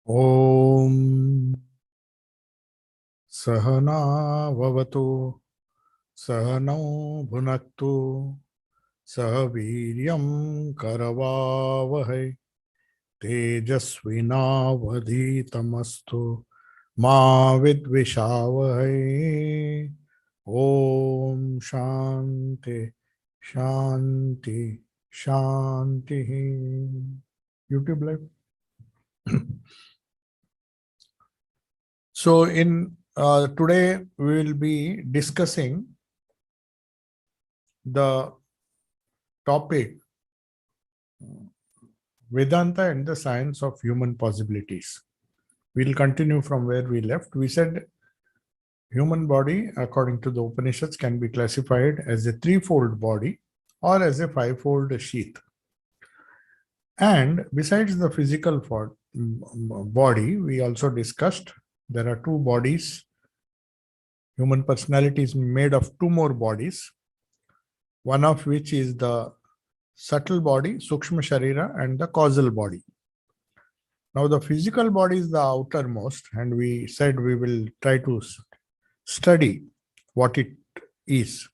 Om Sahana Vavatu Sahanau Bhunaktu Sahaviryam Karavavahai Tejasvinavadhitamastu Ma Vidvishavahai. Om Shanti Shanti Shanti. YouTube live. So in today we will be discussing the topic Vedanta and the science of human possibilities. We'll continue from where we left. We said human body, according to the Upanishads, can be classified as a threefold body or as a fivefold sheath. And besides the physical body, we also discussed there are two bodies. Human personality is made of two more bodies, one of which is the subtle body, Sukshma Sharira, and the causal body. Now, the physical body is the outermost, and we said we will try to study what it is.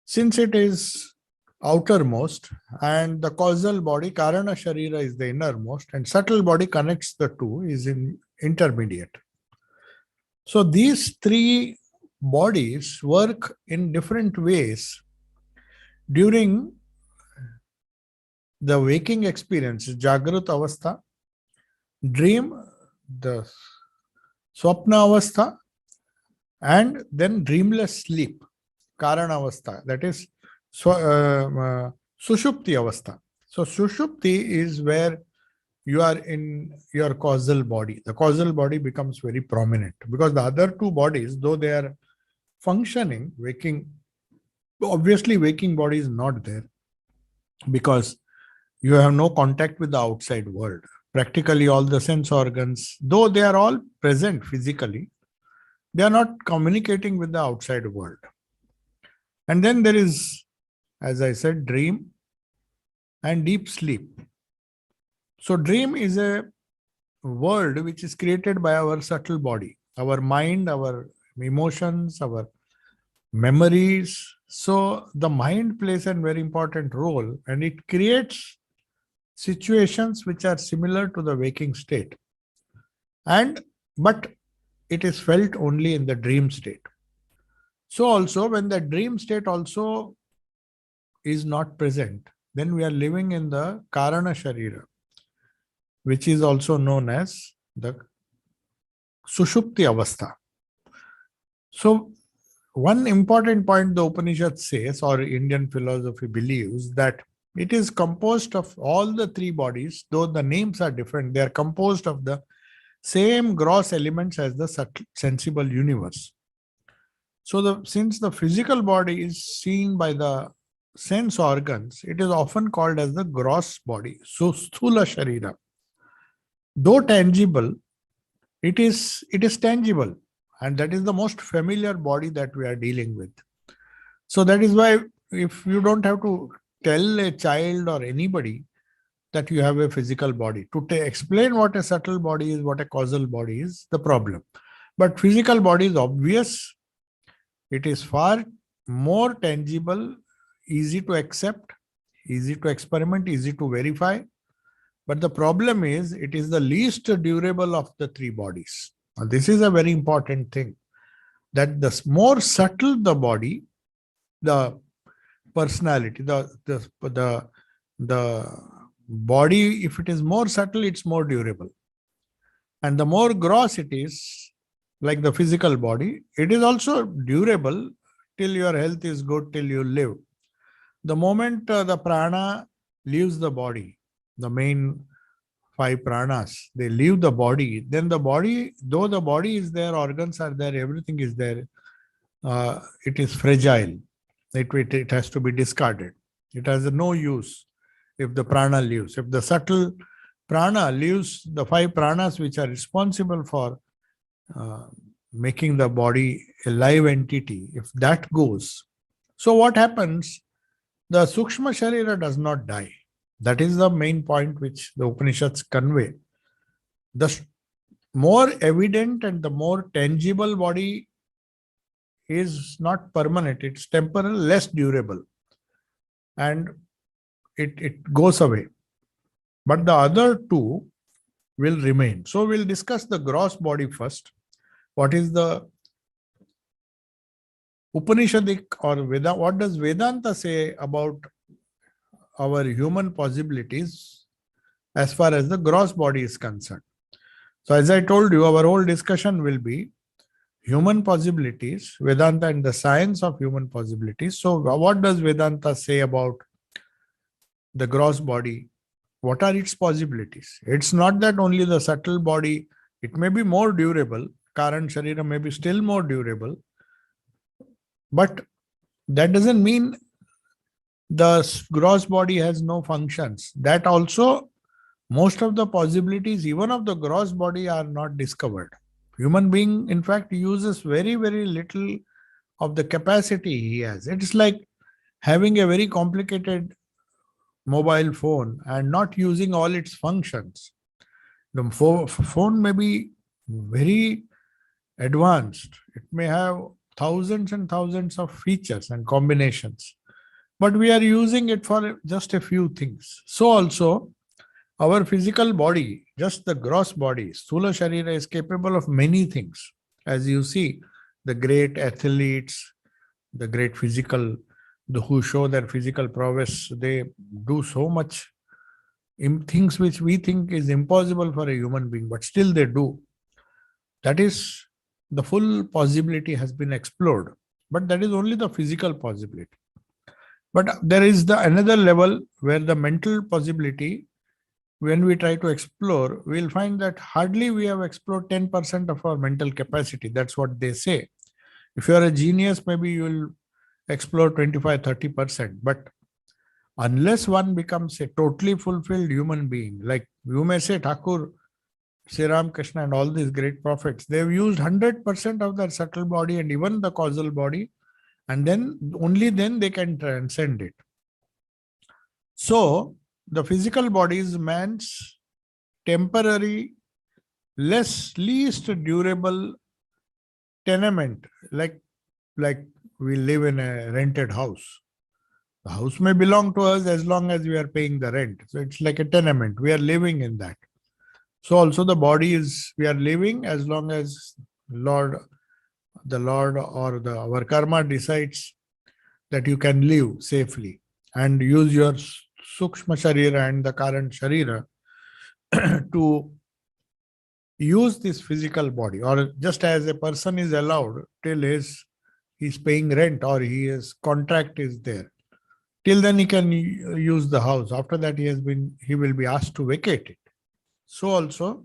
Since it is outermost, and the causal body, Karana Sharira, is the innermost, and subtle body connects the two, is in intermediate. So these three bodies work in different ways during the waking experience, Jagrat Avastha, dream, the Swapna Avastha, and then dreamless sleep, Karana Avastha, that is Sushupti Avastha. So Sushupti is where you are in your causal body. The causal body becomes very prominent because the other two bodies, though they are functioning, waking, obviously waking body is not there because you have no contact with the outside world. Practically all the sense organs, though they are all present physically, they are not communicating with the outside world. And then there is, as I said, dream and deep sleep. So dream is a world which is created by our subtle body, our mind, our emotions, our memories. So the mind plays a very important role and it creates situations which are similar to the waking state. But it is felt only in the dream state. So also when the dream state also is not present, then we are living in the Karana Sharira, which is also known as the Sushupti Avastha. So one important point the Upanishad says, or Indian philosophy believes, that it is composed of all the three bodies, though the names are different, they are composed of the same gross elements as the sensible universe. So since the physical body is seen by the sense organs, it is often called as the gross body, so Sthula Sharira. Though tangible, it is tangible, and that is the most familiar body that we are dealing with. So that is why if you don't have to tell a child or anybody that you have a physical body, to explain what a subtle body is, what a causal body is, the problem. But physical body is obvious. It is far more tangible, easy to accept, easy to experiment, easy to verify. But the problem is, it is the least durable of the three bodies. Now, this is a very important thing, that the more subtle the body, the personality, the body, if it is more subtle, it's more durable. And the more gross it is, like the physical body, it is also durable till your health is good, till you live. The moment the prana leaves the body, the main five pranas, they leave the body, then the body, though the body is there, organs are there, everything is there, it is fragile. It has to be discarded. It has no use if the prana leaves. If the subtle prana leaves, the five pranas which are responsible for making the body a live entity, if that goes, so what happens? The Sukshma Sharira does not die. That is the main point which the Upanishads convey. The more evident and the more tangible body is not permanent, it's temporal, less durable, and it goes away. But the other two will remain. So we'll discuss the gross body first. What is the Upanishadic or Veda? What does Vedanta say about our human possibilities as far as the gross body is concerned? So as I told you, our whole discussion will be human possibilities, Vedanta and the science of human possibilities. So what does Vedanta say about the gross body? What are its possibilities? It's not that only the subtle body, it may be more durable, Karan Sharira may be still more durable, but that doesn't mean the gross body has no functions. That also, most of the possibilities, even of the gross body, are not discovered. Human being, in fact, uses very, very little of the capacity he has. It's like having a very complicated mobile phone and not using all its functions. The phone may be very advanced. It may have thousands and thousands of features and combinations, but we are using it for just a few things. So also, our physical body, just the gross body, Sthula Sharira, is capable of many things. As you see, the great athletes, the great physical, who show their physical prowess, they do so much in things which we think is impossible for a human being, but still they do. That is, the full possibility has been explored, but that is only the physical possibility. But there is the another level where the mental possibility, when we try to explore, we'll find that hardly we have explored 10% of our mental capacity. That's what they say. If you are a genius, maybe you will explore 25-30%. But unless one becomes a totally fulfilled human being, like you may say Thakur, Sri Ramakrishna and all these great prophets, they've used 100% of their subtle body and even the causal body, and then only then they can transcend it. So the physical body is man's temporary, least durable tenement, like we live in a rented house. The house may belong to us as long as we are paying the rent. So it's like a tenement. We are living in that. So also the body is, we are living as long as the Lord or our karma decides that you can live safely and use your Sukshma Sharira and the Karan Sharira to use this physical body. Or just as a person is allowed till he's paying rent or his contract is there, till then he can use the house. After that he will be asked to vacate it. So also,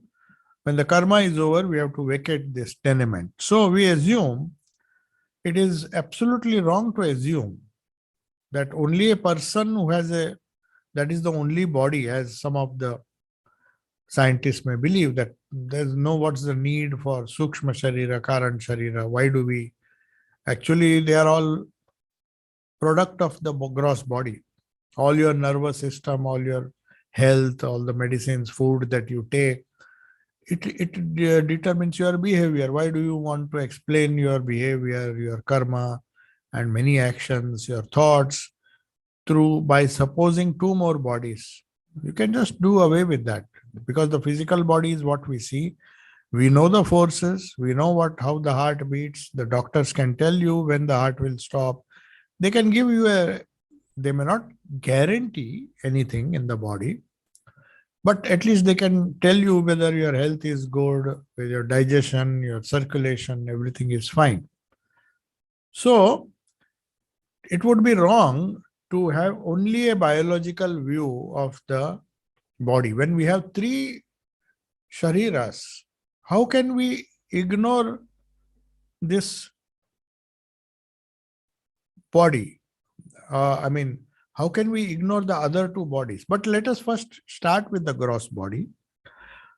when the karma is over, we have to vacate this tenement. So we assume, it is absolutely wrong to assume that only a person who has that is the only body, as some of the scientists may believe, that what's the need for Sukshma Sharira, Karan Sharira? Why do we? Actually, they are all product of the gross body. All your nervous system, all your health, all the medicines, food that you take, it determines your behavior. Why do you want to explain your behavior, your karma, and many actions, your thoughts, by supposing two more bodies? You can just do away with that, because the physical body is what we see. We know the forces, we know how the heart beats. The doctors can tell you when the heart will stop. They can give you they may not guarantee anything in the body, but at least they can tell you whether your health is good, whether your digestion, your circulation, everything is fine. So it would be wrong to have only a biological view of the body. When we have three shariras, how can we ignore this body? How can we ignore the other two bodies? But let us first start with the gross body.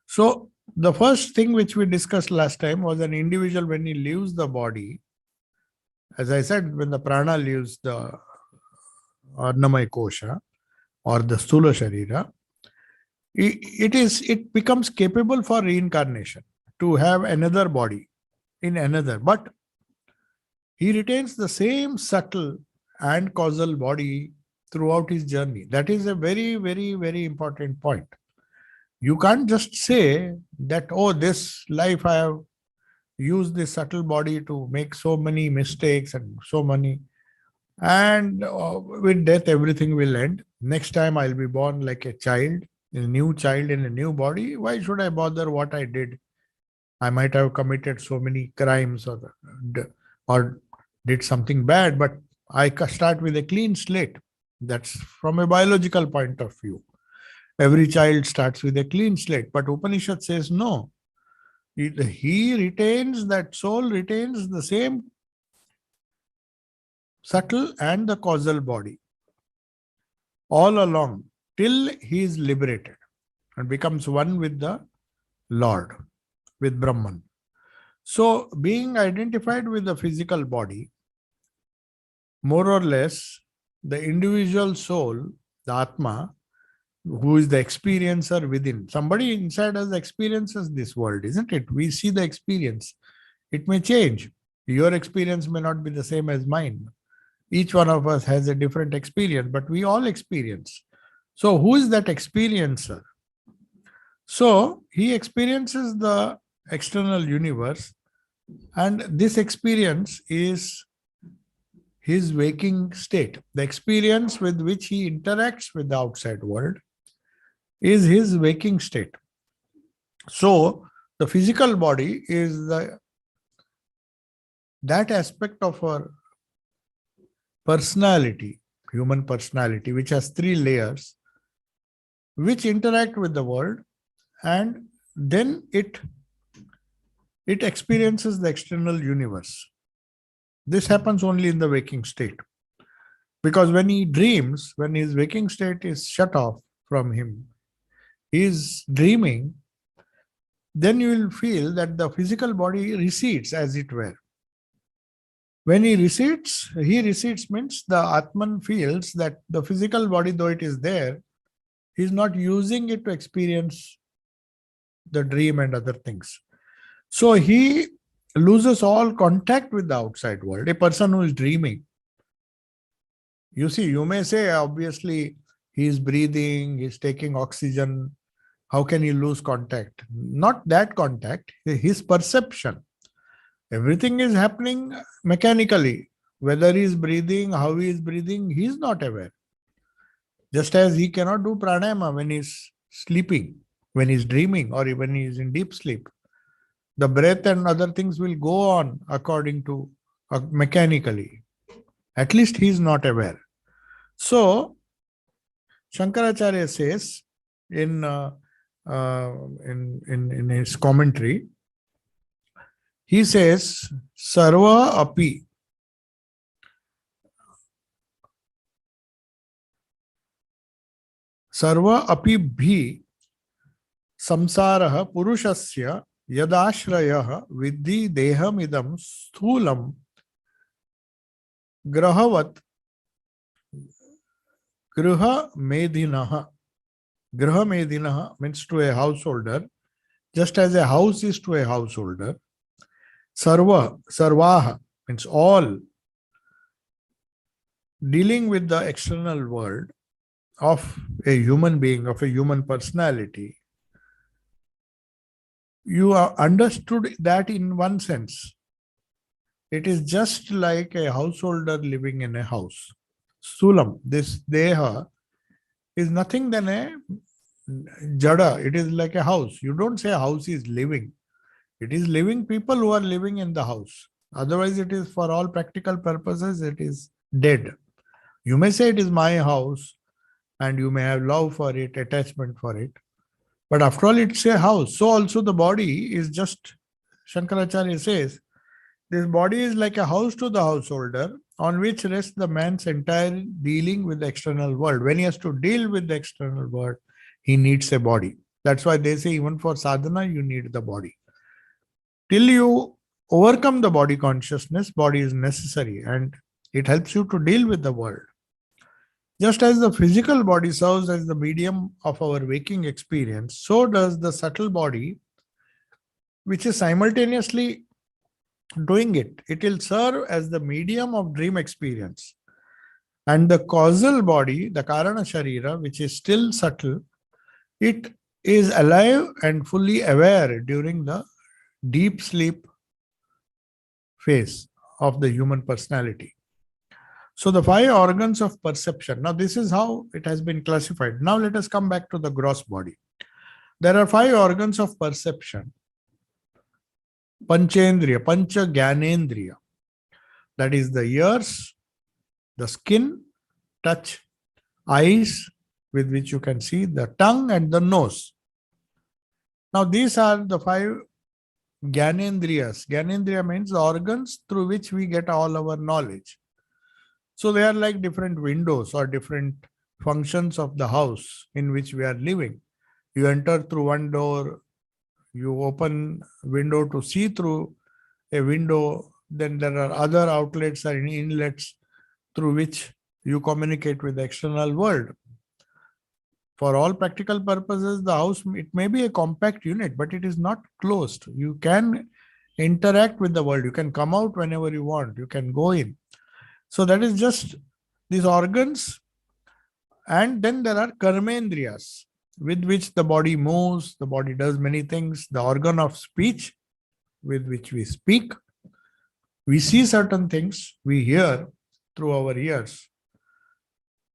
So the first thing which we discussed last time was an individual, when he leaves the body, as I said, when the prana leaves the Annamaya Kosha, or the Sthula Sharira, it becomes capable for reincarnation, to have another body in another. But he retains the same subtle and causal body throughout his journey. That is a very, very, very important point. You can't just say that, oh, this life I have used this subtle body to make so many mistakes and so many, and with death everything will end. Next time I'll be born like a child, a new child in a new body. Why should I bother what I did? I might have committed so many crimes or did something bad, but I start with a clean slate. That's from a biological point of view. Every child starts with a clean slate, but Upanishad says no. He retains, that soul retains the same subtle and the causal body all along till he is liberated and becomes one with the Lord, with Brahman. So, being identified with the physical body, more or less, the individual soul, the Atma, who is the experiencer within, somebody inside us experiences this world, isn't it? We see the experience. It may change. Your experience may not be the same as mine. Each one of us has a different experience, but we all experience. So, who is that experiencer? So, he experiences the external universe, and this experience is his waking state. The experience with which he interacts with the outside world is his waking state. So, the physical body is that aspect of our personality, human personality, which has three layers, which interact with the world, and then it experiences the external universe. This happens only in the waking state. Because when he dreams, when his waking state is shut off from him, he is dreaming, then you will feel that the physical body recedes, as it were. When he recedes means the Atman feels that the physical body, though it is there, he is not using it to experience the dream and other things. So he loses all contact with the outside world. A person who is dreaming, you see, you may say, obviously, he is breathing, he is taking oxygen. How can he lose contact? Not that contact, his perception. Everything is happening mechanically. Whether he is breathing, how he is breathing, he is not aware. Just as he cannot do pranayama when he is sleeping, when he is dreaming, or when he is in deep sleep. The breath and other things will go on according to mechanically. At least he is not aware. So, Shankaracharya says in his commentary, he says, Sarva api bhi samsarah purushasya yadashrayah vidhi deham idam sthulam grahavat griha medhinaha. Griha medhinaha means to a householder, just as a house is to a householder. Sarvaha means all, dealing with the external world of a human being, of a human personality. You are understood that in one sense. It is just like a householder living in a house. Sulam, this deha, is nothing than a jada. It is like a house. You don't say a house is living. It is living people who are living in the house. Otherwise, it is, for all practical purposes, it is dead. You may say it is my house and you may have love for it, attachment for it. But after all, it's a house. So also the body is just, Shankaracharya says, this body is like a house to the householder on which rests the man's entire dealing with the external world. When he has to deal with the external world, he needs a body. That's why they say even for sadhana, you need the body. Till you overcome the body consciousness, body is necessary and it helps you to deal with the world. Just as the physical body serves as the medium of our waking experience, so does the subtle body, which is simultaneously doing it. It will serve as the medium of dream experience. And the causal body, the Karana Sharira, which is still subtle, it is alive and fully aware during the deep sleep phase of the human personality. So the five organs of perception. Now, this is how it has been classified. Now, let us come back to the gross body. There are five organs of perception. Panchendriya, Pancha Gyanendriya. That is the ears, the skin, touch, eyes, with which you can see, the tongue and the nose. Now, these are the five Gyanendriyas. Gyanendriya means organs through which we get all our knowledge. So they are like different windows or different functions of the house in which we are living. You enter through one door, you open window to see through a window, then there are other outlets or inlets through which you communicate with the external world. For all practical purposes, the house, it may be a compact unit, but it is not closed. You can interact with the world. You can come out whenever you want. You can go in. So that is just these organs. And then there are karmendriyas, with which the body moves, the body does many things. The organ of speech, with which we speak. We see certain things, we hear through our ears,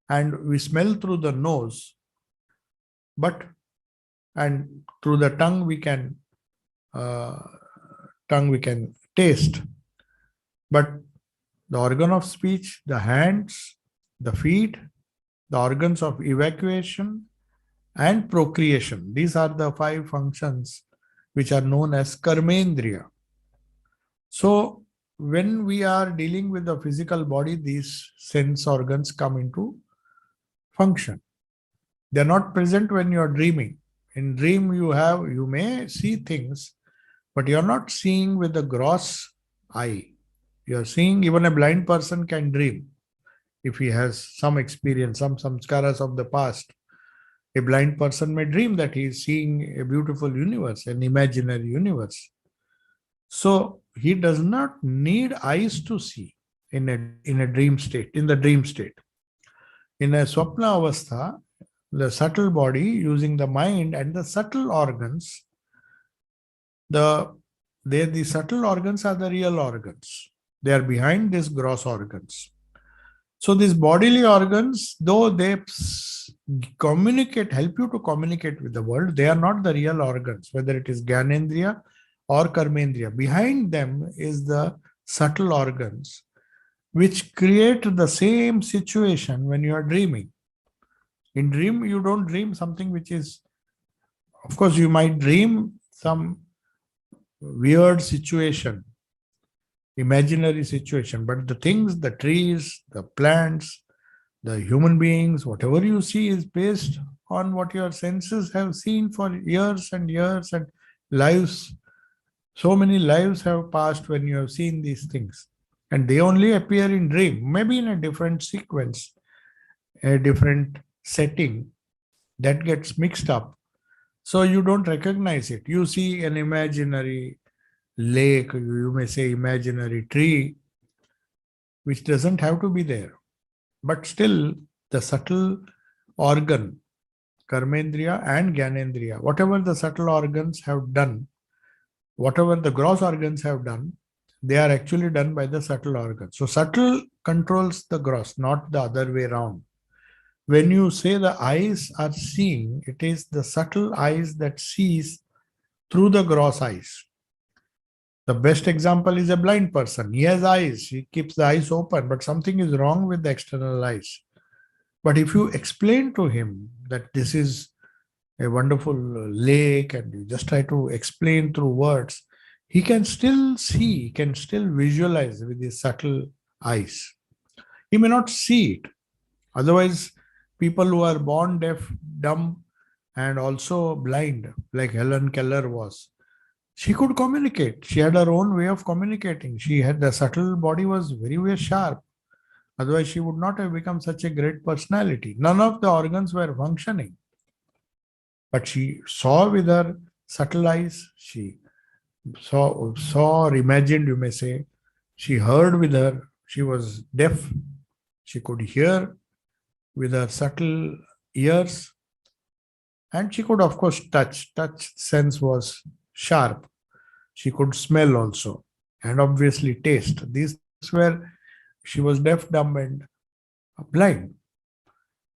and we smell through the nose. And through the tongue we can taste. But the organ of speech, the hands, the feet, the organs of evacuation and procreation. These are the five functions which are known as karmendriya. So when we are dealing with the physical body, these sense organs come into function. They are not present when you are dreaming. In dream you may see things, but you are not seeing with the gross eye. You are seeing, even a blind person can dream if he has some experience, some samskaras of the past. A blind person may dream that he is seeing a beautiful universe, an imaginary universe. So he does not need eyes to see in a dream state, in the dream state. In a swapna avastha, the subtle body, using the mind and the subtle organs, the subtle organs are the real organs. They are behind these gross organs. So these bodily organs, though they help you to communicate with the world, they are not the real organs, whether it is Gyanendriya or Karmendriya. Behind them is the subtle organs, which create the same situation when you are dreaming. In dream, you don't dream something which is, of course, you might dream some weird situation, imaginary situation, but the things, the trees, the plants, the human beings, whatever you see is based on what your senses have seen for years and years, and lives. So many lives have passed when you have seen these things, and they only appear in dream, maybe in a different sequence, a different setting that gets mixed up. So you don't recognize it. You see an imaginary lake, you may say imaginary tree, which doesn't have to be there. But still, the subtle organ, Karmendriya and Gyanendriya, whatever the subtle organs have done, whatever the gross organs have done, they are actually done by the subtle organs. So subtle controls the gross, not the other way around. When you say the eyes are seeing, it is the subtle eyes that sees through the gross eyes. The best example is a blind person. He has eyes, he keeps the eyes open, but something is wrong with the external eyes. But if you explain to him that this is a wonderful lake, and you just try to explain through words, he can still see, he can still visualize with his subtle eyes. He may not see it. Otherwise, people who are born deaf, dumb, and also blind, like Helen Keller was, she could communicate. She had her own way of communicating. She had, the subtle body was very, very sharp. Otherwise, she would not have become such a great personality. None of the organs were functioning. But she saw with her subtle eyes, she saw or imagined, you may say. She heard with her, she was deaf. She could hear with her subtle ears. And she could, of course, touch. Touch sense was sharp. She could smell also. And obviously taste. These were, she was deaf, dumb, and blind.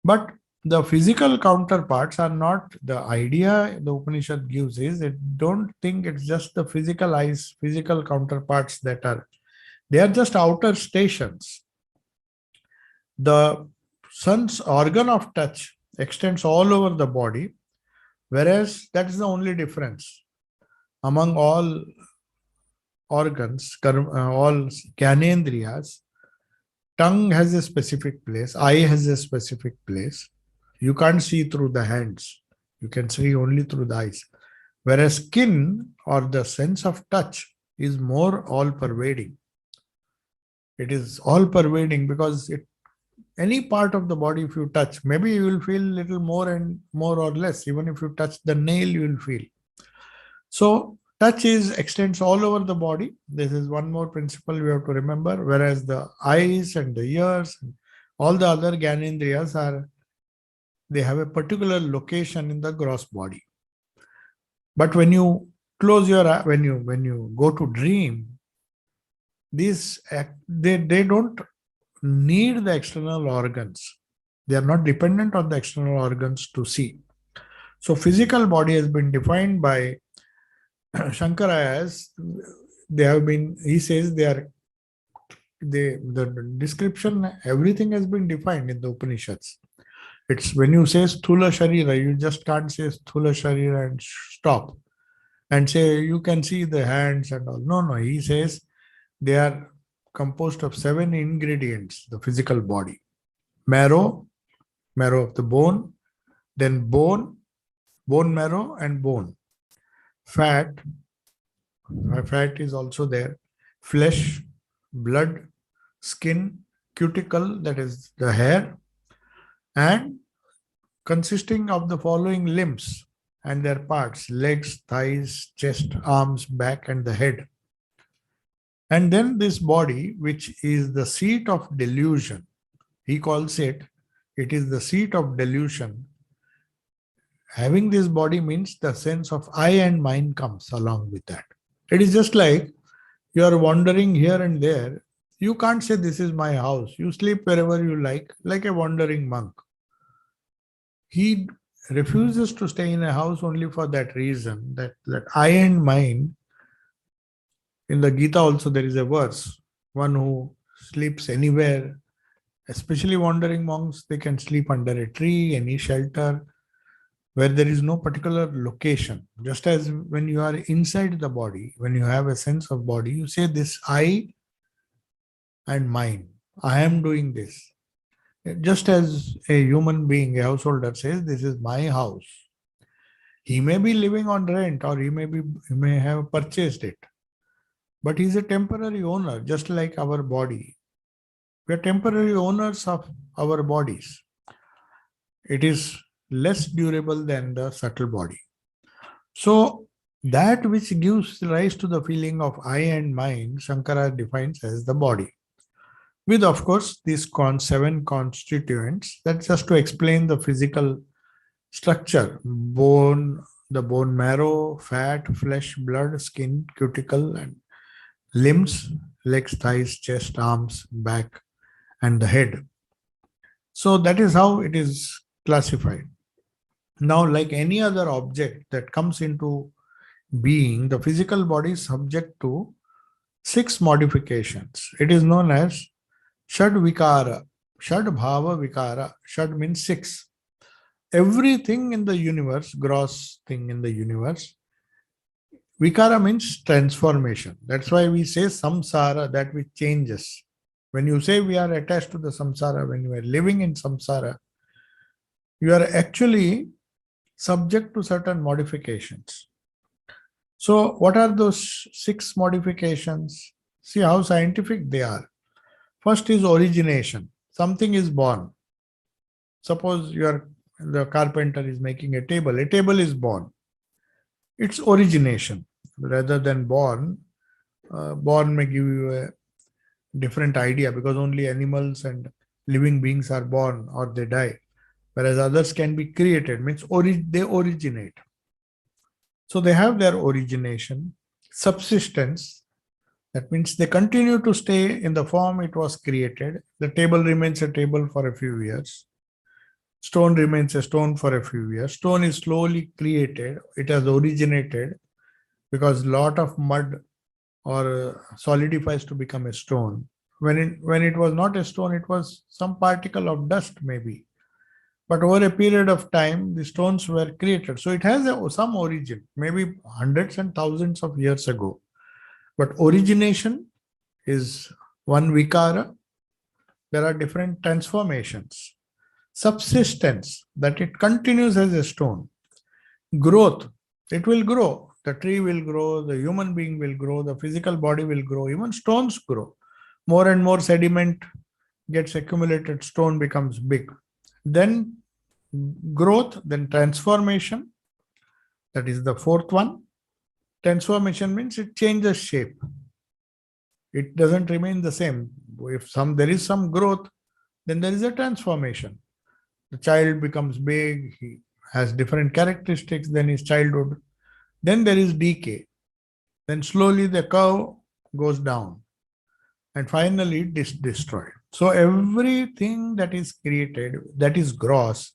But the physical counterparts are not the idea the Upanishad gives is it don't think it's just the physical eyes, physical counterparts that are, they are just outer stations. The sun's organ of touch extends all over the body, whereas that is the only difference among all organs, all gyanendriyas. Tongue has a specific place, eye has a specific place. You can't see through the hands, you can see only through the eyes. Whereas skin or the sense of touch is more all pervading. It is all pervading because any part of the body, if you touch, maybe you will feel little more and more or less. Even if you touch the nail, you will feel. So touch extends all over the body. This is one more principle we have to remember. Whereas the eyes and the ears, and all the other gyanendriyas they have a particular location in the gross body. But when you close your eye, when you go to dream, they don't need the external organs. They are not dependent on the external organs to see. So physical body has been defined by Shankara as he says the description, everything has been defined in the Upanishads. It's when you say Sthula Sharira, you just can't say Sthula Sharira and stop and say you can see the hands and all. No, he says they are composed of 7 ingredients, the physical body. Marrow of the bone, then bone marrow and bone. Fat is also there. Flesh, blood, skin, cuticle, that is the hair, and consisting of the following limbs and their parts: legs, thighs, chest, arms, back, and the head. And then this body, which is the seat of delusion, he calls it is the seat of delusion. Having this body means the sense of I and mine comes along with that. It is just like you are wandering here and there. You can't say this is my house. You sleep wherever you like a wandering monk. He refuses to stay in a house only for that reason, that I and mine. In the Gita also there is a verse, one who sleeps anywhere, especially wandering monks, they can sleep under a tree, any shelter, where there is no particular location. Just as when you are inside the body, when you have a sense of body, you say this I and mine. I am doing this. Just as a human being, a householder says, this is my house. He may be living on rent or he may have purchased it. But he is a temporary owner, just like our body. We are temporary owners of our bodies. It is less durable than the subtle body. So that which gives rise to the feeling of I and mine, Shankara defines as the body. With, of course, these 7 constituents. That's just to explain the physical structure. Bone, the bone marrow, fat, flesh, blood, skin, cuticle, and limbs, legs, thighs, chest, arms, back, and the head. So that is how it is classified. Now, like any other object that comes into being, the physical body is subject to 6 modifications. It is known as Shad Vikara, Shad Bhava Vikara. Shad means 6. Everything in the universe, gross thing in the universe, Vikara means transformation. That's why we say samsara, that which changes. When you say we are attached to the samsara, when you are living in samsara, you are actually subject to certain modifications. So what are those 6 modifications? See how scientific they are. First is origination. Something is born. Suppose the carpenter is making a table. A table is born. It's origination rather than born. Born may give you a different idea because only animals and living beings are born or they die, whereas others can be created, means they originate. So they have their origination. Subsistence, that means they continue to stay in the form it was created. The table remains a table for a few years. Stone remains a stone for a few years. Stone is slowly created. It has originated because a lot of mud or solidifies to become a stone. When it was not a stone, it was some particle of dust maybe. But over a period of time, the stones were created. So it has some origin, maybe hundreds and thousands of years ago. But origination is one vikara. There are different transformations. Subsistence, that it continues as a stone. Growth, it will grow. The tree will grow, the human being will grow, the physical body will grow, even stones grow. More and more sediment gets accumulated, stone becomes big. Then growth, then transformation. That is the fourth one. Transformation means it changes shape. It doesn't remain the same. If there is some growth, then there is a transformation. The child becomes big, he has different characteristics than his childhood. Then there is decay. Then slowly the curve goes down. And finally it is destroyed. So everything that is created, that is gross,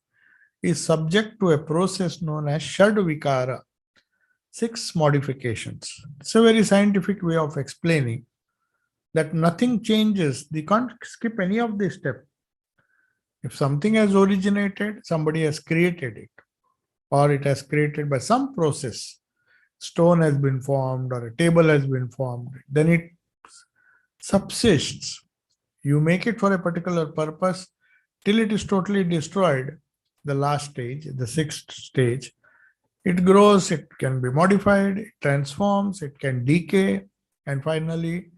is subject to a process known as Shad Vikara, 6 modifications. It's a very scientific way of explaining that nothing changes. You can't skip any of this step. If something has originated, somebody has created it, or it has created by some process. Stone has been formed or a table has been formed, then it subsists. You make it for a particular purpose till it is totally destroyed. The last stage, the 6th stage, it grows, it can be modified, it transforms, it can decay, and finally,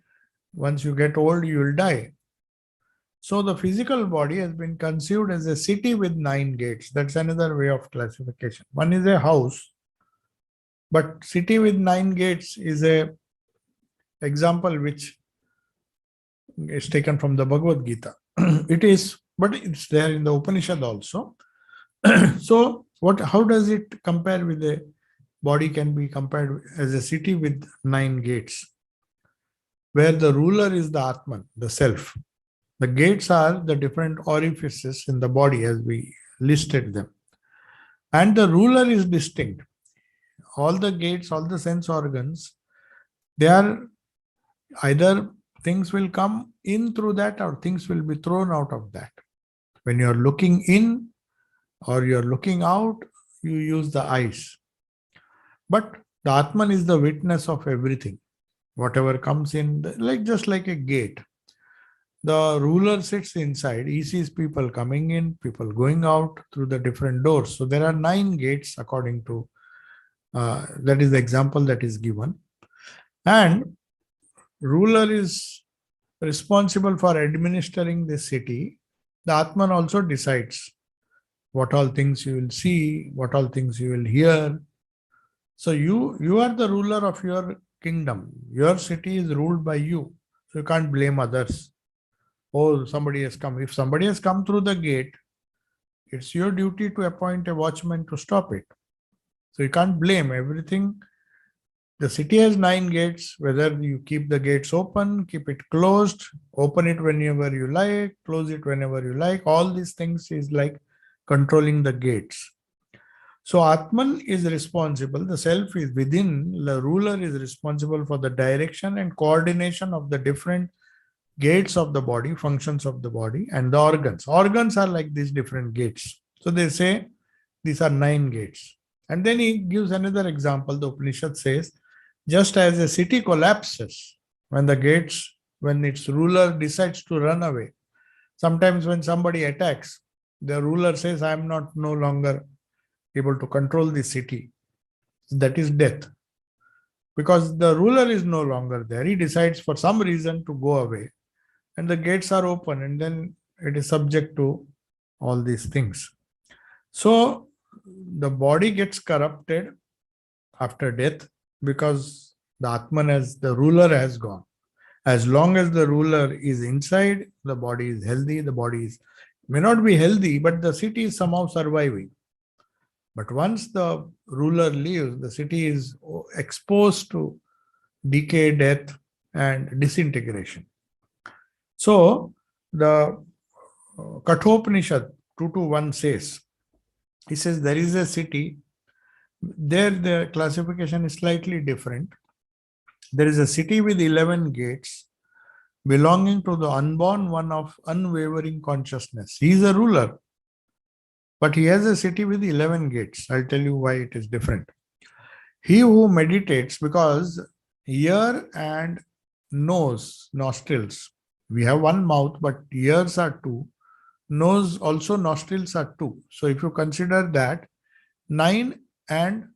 once you get old, you will die. So the physical body has been conceived as a city with 9 gates. That's another way of classification. One is a house, but city with 9 gates is a example which is taken from the Bhagavad Gita. It is, but it's there in the Upanishad also. So how does it compare with a body? Can be compared as a city with 9 gates, where the ruler is the Atman, the self. The gates are the different orifices in the body as we listed them. And the ruler is distinct. All the gates, all the sense organs, they are either things will come in through that or things will be thrown out of that. When you are looking in or you are looking out, you use the eyes. But the Atman is the witness of everything. Whatever comes in, just like a gate. The ruler sits inside. He sees people coming in, people going out through the different doors. So there are 9 gates according to, that is the example that is given. And ruler is responsible for administering the city. The Atman also decides what all things you will see, what all things you will hear. So you are the ruler of your kingdom. Your city is ruled by you. So you can't blame others. Oh, somebody has come. If somebody has come through the gate, it's your duty to appoint a watchman to stop it. So you can't blame everything. The city has 9 gates, whether you keep the gates open, keep it closed, open it whenever you like, close it whenever you like. All these things is like controlling the gates. So Atman is responsible, the self is within, the ruler is responsible for the direction and coordination of the different gates of the body, functions of the body, and the organs. Organs are like these different gates. So they say these are 9 gates. And then he gives another example. The Upanishad says, just as a city collapses when its ruler decides to run away. Sometimes when somebody attacks, the ruler says, I am no longer able to control the city. That is death. Because the ruler is no longer there. He decides for some reason to go away. and the gates are open, and then it is subject to all these things. So the body gets corrupted after death because the Atman, as the ruler, has gone. As long as the ruler is inside, the body is healthy. The body may not be healthy, but the city is somehow surviving. But once the ruler leaves, the city is exposed to decay, death, and disintegration. So the Kathopanishad 2:1 says, he says there is a city. There the classification is slightly different. There is a city with 11 gates belonging to the unborn one of unwavering consciousness. He is a ruler, but he has a city with 11 gates. I'll tell you why it is different. He who meditates, because ear and nose, nostrils, we have one mouth, but ears are two. Nose also, nostrils are two. So if you consider that, 9 and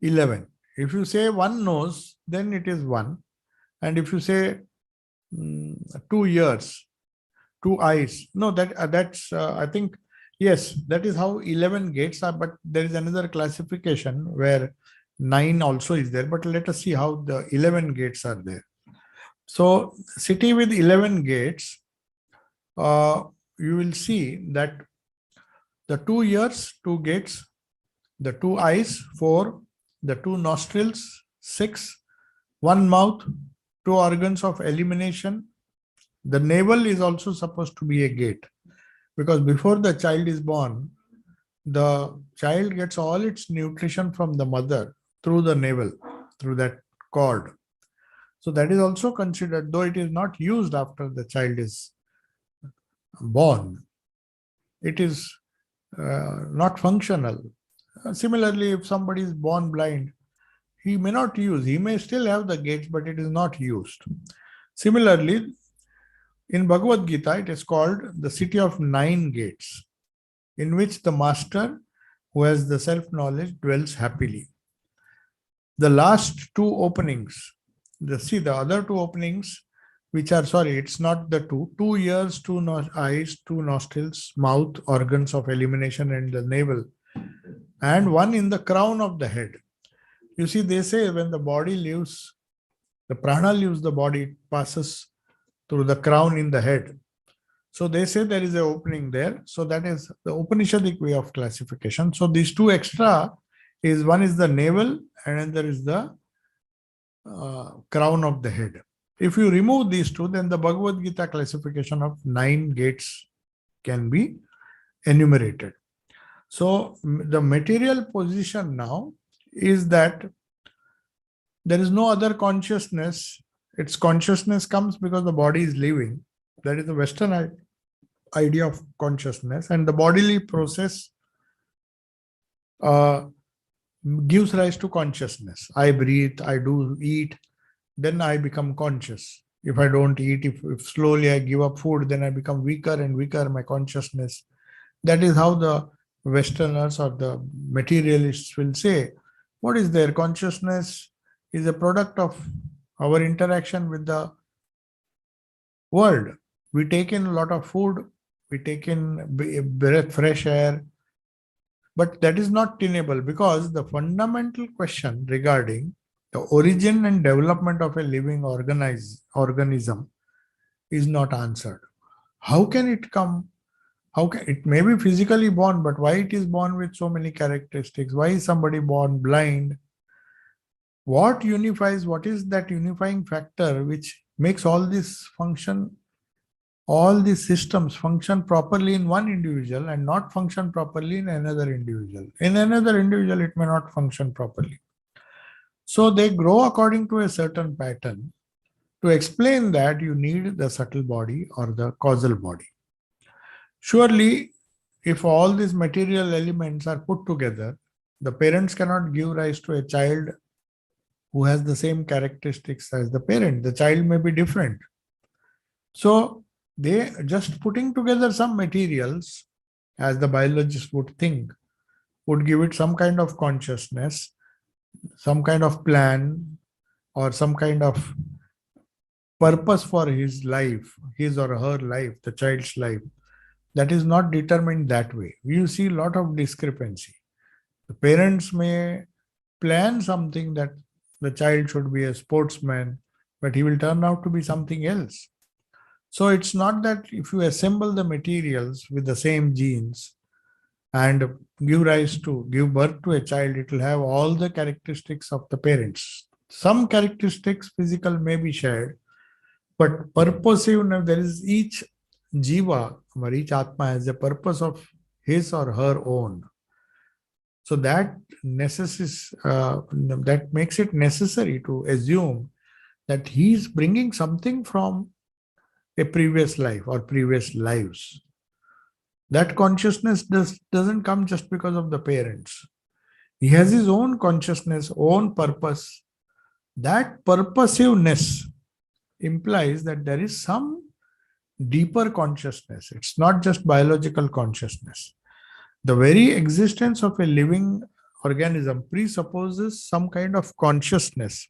11. If you say one nose, then it is one. And if you say 2 ears, 2 eyes, no, that's I think, yes, that is how 11 gates are. But there is another classification where 9 also is there. But let us see how the 11 gates are there. So city with 11 gates, you will see that the 2 ears, 2 gates, the 2 eyes, 4, the 2 nostrils, 6, 1 mouth, 2 organs of elimination. The navel is also supposed to be a gate, because before the child is born, the child gets all its nutrition from the mother through the navel, through that cord. So that is also considered, though it is not used after the child is born. It is not functional. Similarly, if somebody is born blind, he may not use, he may still have the gates, but it is not used. Similarly, in Bhagavad Gita, it is called the city of 9 gates, in which the master who has the self-knowledge dwells happily. The last 2 openings, the other 2 openings, which are, it's not the 2 ears, 2 eyes, 2 nostrils, mouth, organs of elimination, and the navel, and 1 in the crown of the head. You see, they say when the body leaves, the prana leaves the body, it passes through the crown in the head. So they say there is an opening there. So that is the Upanishadic way of classification. So these 2 extra is, one is the navel and another is the crown of the head. If you remove these 2, then the Bhagavad Gita classification of 9 gates can be enumerated. So the material position now is that there is no other consciousness. Its consciousness comes because the body is living. That is the Western idea of consciousness. And the bodily process gives rise to consciousness. I breathe, I do eat, then I become conscious. If I don't eat, if slowly I give up food, then I become weaker and weaker, my consciousness. That is how the Westerners or the materialists will say, what is their consciousness is a product of our interaction with the world. We take in a lot of food, we take in breath, fresh air, but that is not tenable, because the fundamental question regarding the origin and development of a living organism is not answered. How can it come? How can it may be physically born, but why it is born with so many characteristics? Why is somebody born blind? What unifies, what is that unifying factor which makes all this function, all these systems function properly in one individual and not function properly in another individual? In another individual, it may not function properly. So they grow according to a certain pattern. To explain that, you need the subtle body or the causal body. Surely, if all these material elements are put together, the parents cannot give rise to a child who has the same characteristics as the parent. The child may be different. So they just putting together some materials, as the biologists would think, would give it some kind of consciousness, some kind of plan, or some kind of purpose for his life, his or her life, the child's life, that is not determined that way. You see a lot of discrepancy. The parents may plan something that the child should be a sportsman, but he will turn out to be something else. So it's not that if you assemble the materials with the same genes and give birth to a child, it will have all the characteristics of the parents. Some characteristics physical may be shared, but purposive, there is each jiva or each atma has a purpose of his or her own. So that that makes it necessary to assume that he is bringing something from a previous life or previous lives. That consciousness doesn't come just because of the parents. He has his own consciousness, own purpose. That purposiveness implies that there is some deeper consciousness. It's not just biological consciousness. The very existence of a living organism presupposes some kind of consciousness,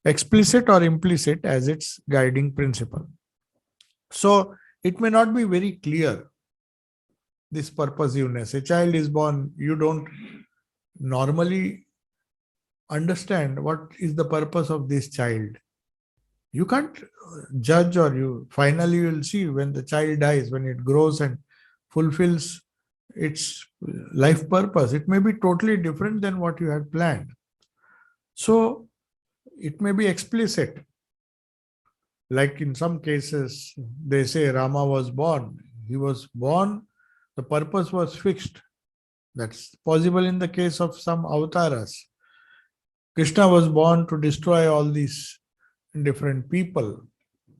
explicit or implicit, as its guiding principle. So it may not be very clear, this purposiveness. A child is born, you don't normally understand what is the purpose of this child. You can't judge, or you finally will see when the child dies, when it grows and fulfills its life purpose. It may be totally different than what you had planned. So it may be explicit. Like in some cases, they say Rama was born. He was born, the purpose was fixed. That's possible in the case of some avatars. Krishna was born to destroy all these different people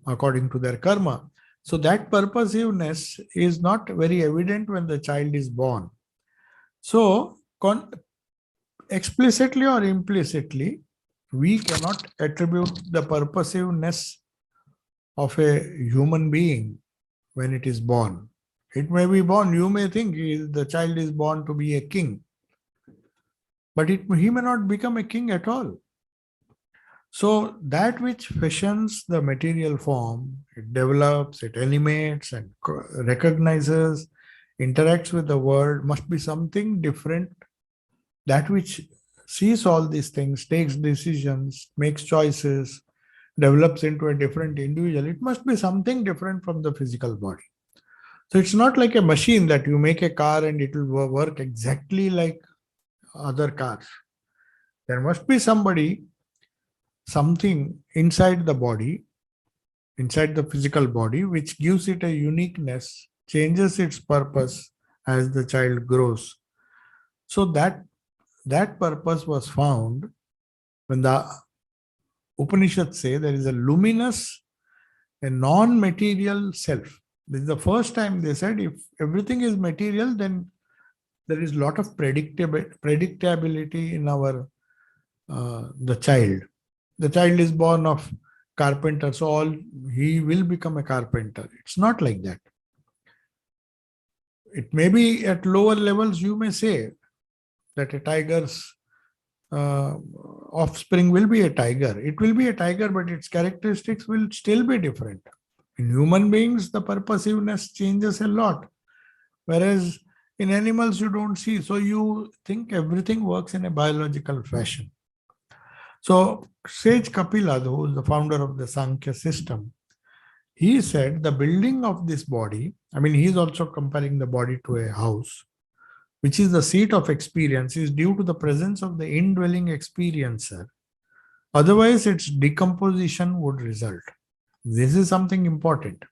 according to their karma. So that purposiveness is not very evident when the child is born. So explicitly or implicitly, we cannot attribute the purposiveness of a human being when it is born. It may be born, you may think the child is born to be a king, but he may not become a king at all. So that which fashions the material form, it develops, it animates and recognizes, interacts with the world, must be something different. That which sees all these things, takes decisions, makes choices, develops into a different individual, it must be something different from the physical body. So it's not like a machine that you make a car and it will work exactly like other cars. There must be something inside the body, inside the physical body, which gives it a uniqueness, changes its purpose as the child grows. So that purpose was found when the Upanishads say there is a luminous, a non-material self. This is the first time they said if everything is material, then there is a lot of predictability in our the child. The child is born of carpenter, so he will become a carpenter. It's not like that. It may be at lower levels, you may say that a tiger's offspring will be a tiger. It will be a tiger, but its characteristics will still be different. In human beings, the purposiveness changes a lot, whereas in animals you don't see. So you think everything works in a biological fashion. So Sage Kapila, who is the founder of the Sankhya system, he said the building of this body, he is also comparing the body to a house, which is the seat of experience, is due to the presence of the indwelling experiencer. Otherwise, its decomposition would result. This is something important.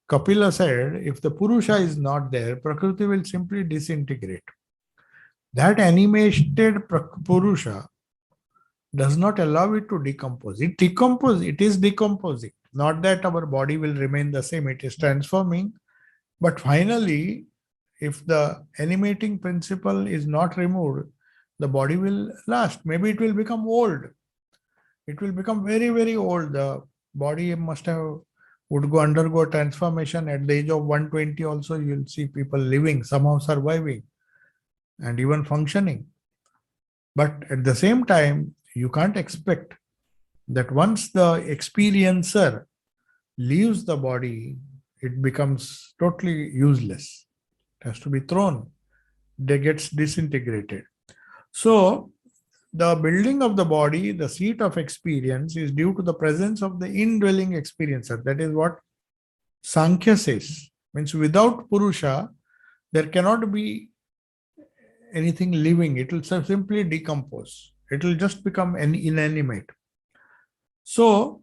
Kapila said, if the Purusha is not there, Prakriti will simply disintegrate. That animated Purusha does not allow it to decompose. It is decomposing. Not that our body will remain the same, it is transforming. But finally, if the animating principle is not removed, the body will last. Maybe it will become old. It will become very, very old. The body would undergo transformation at the age of 120 also. You will see people living, somehow surviving and even functioning. But at the same time, you can't expect that once the experiencer leaves the body, it becomes totally useless. It has to be thrown. It gets disintegrated. So, the building of the body, the seat of experience, is due to the presence of the indwelling experiencer. That is what Sankhya says. Means without Purusha, there cannot be anything living. It will simply decompose. It will just become an inanimate. So,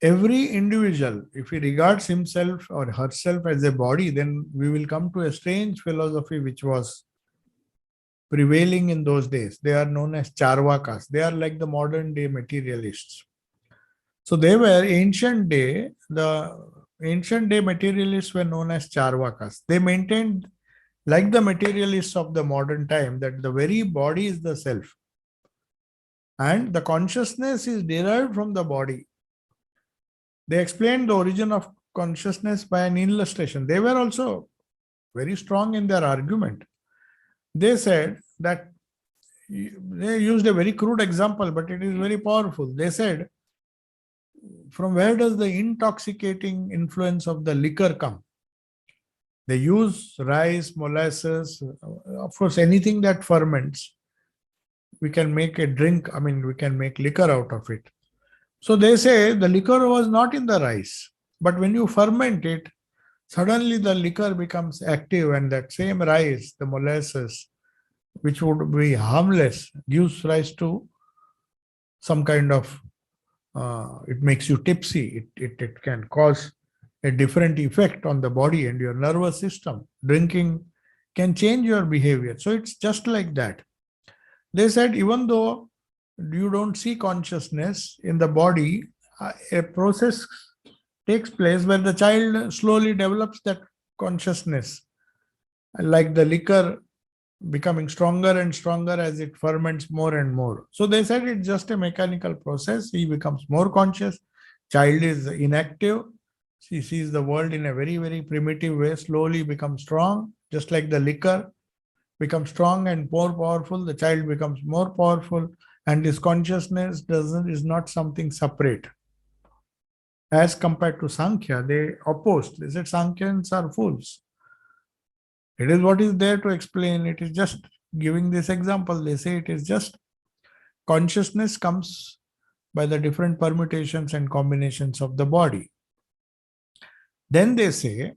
every individual, if he regards himself or herself as a body, then we will come to a strange philosophy which was prevailing in those days. They are known as Charvakas. They are like the modern day materialists. So they were the ancient day materialists were known as Charvakas. They maintained, like the materialists of the modern time, that the very body is the self. And the consciousness is derived from the body. They explained the origin of consciousness by an illustration. They were also very strong in their argument. They said that, they used a very crude example, but it is very powerful. They said, from where does the intoxicating influence of the liquor come? They use rice, molasses, of course, anything that ferments. We can make a drink, we can make liquor out of it. So they say the liquor was not in the rice, but when you ferment it, suddenly the liquor becomes active, and that same rice, the molasses, which would be harmless, gives rise to some kind of, it makes you tipsy. It can cause a different effect on the body and your nervous system. Drinking can change your behavior. So it's just like that. They said, even though you don't see consciousness in the body, a process takes place where the child slowly develops that consciousness, like the liquor becoming stronger and stronger as it ferments more and more. So they said it's just a mechanical process. He becomes more conscious. Child is inactive. She sees the world in a very, very primitive way, slowly becomes strong, just like the liquor becomes strong and more powerful. The child becomes more powerful, and his consciousness is not something separate. As compared to Sankhya, they opposed. They said Sankhyaans are fools. It is what is there to explain. It is just giving this example. They say it is just consciousness comes by the different permutations and combinations of the body. Then they say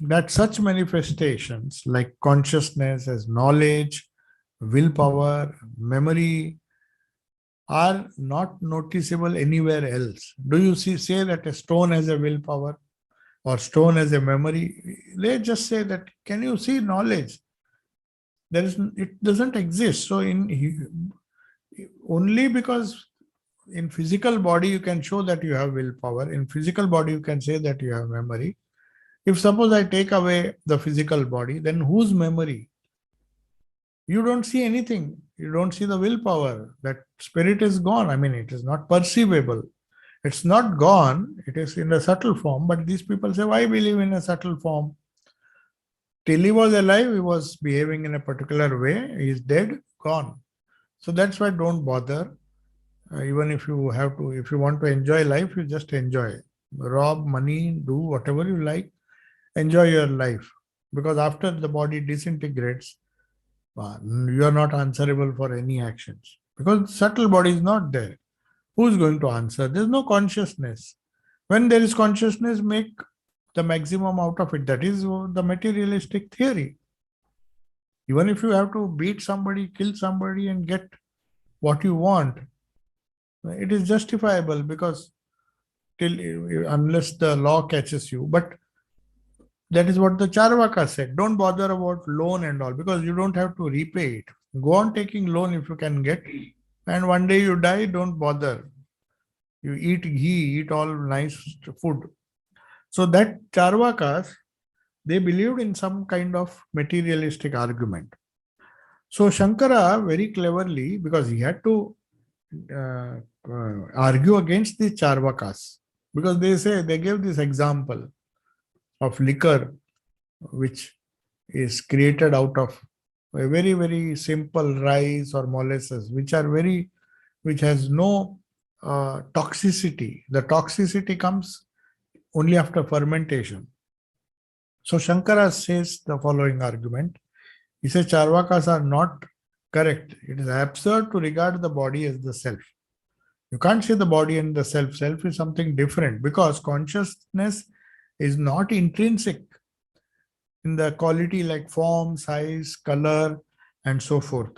that such manifestations like consciousness as knowledge, willpower, memory are not noticeable anywhere else. Do you say that a stone has a willpower or stone has a memory? They just say that, can you see knowledge? It doesn't exist. So only because in physical body you can show that you have willpower. In physical body you can say that you have memory. If suppose I take away the physical body, then whose memory? You don't see anything. You don't see the willpower. That spirit is gone. It is not perceivable. It's not gone. It is in a subtle form. But these people say, why believe in a subtle form? Till he was alive, he was behaving in a particular way. He is dead, gone. So that's why don't bother. Even if you want to enjoy life, you just enjoy. Rob money, do whatever you like. Enjoy your life. Because after the body disintegrates, you are not answerable for any actions. Because subtle body is not there. Who's going to answer? There's no consciousness. When there is consciousness, make the maximum out of it. That is the materialistic theory. Even if you have to beat somebody, kill somebody and get what you want, it is justifiable because unless the law catches you. But that is what the Charvaka said. Don't bother about loan and all because you don't have to repay it. Go on taking loan if you can get. And one day you die, don't bother. You eat ghee, eat all nice food. So that Charvakas, they believed in some kind of materialistic argument. So Shankara very cleverly, because he had to argue against the Charvakas, because they gave this example of liquor, which is created out of a very, very simple rice or molasses, which has no toxicity. The toxicity comes only after fermentation. So Shankara says the following argument. He says Charvakas are not correct. It is absurd to regard the body as the self. You can't say the body and the self. Self is something different because consciousness is not intrinsic in the quality like form, size, color, and so forth.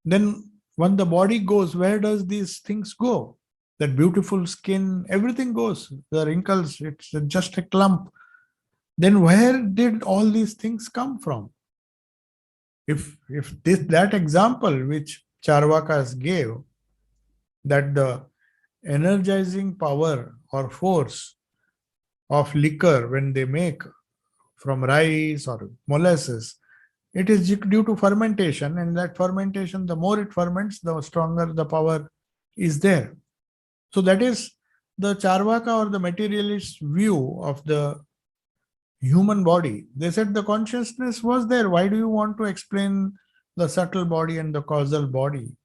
Then when the body goes, where does these things go? That beautiful skin, everything goes. The wrinkles, it's just a clump. Then where did all these things come from? If that example which Charvakas gave, that the energizing power or force of liquor when they make from rice or molasses, it is due to fermentation, and that fermentation, the more it ferments, the stronger the power is there. So that is the Charvaka or the materialist view of the human body. They said the consciousness was there. Why do you want to explain the subtle body and the causal body?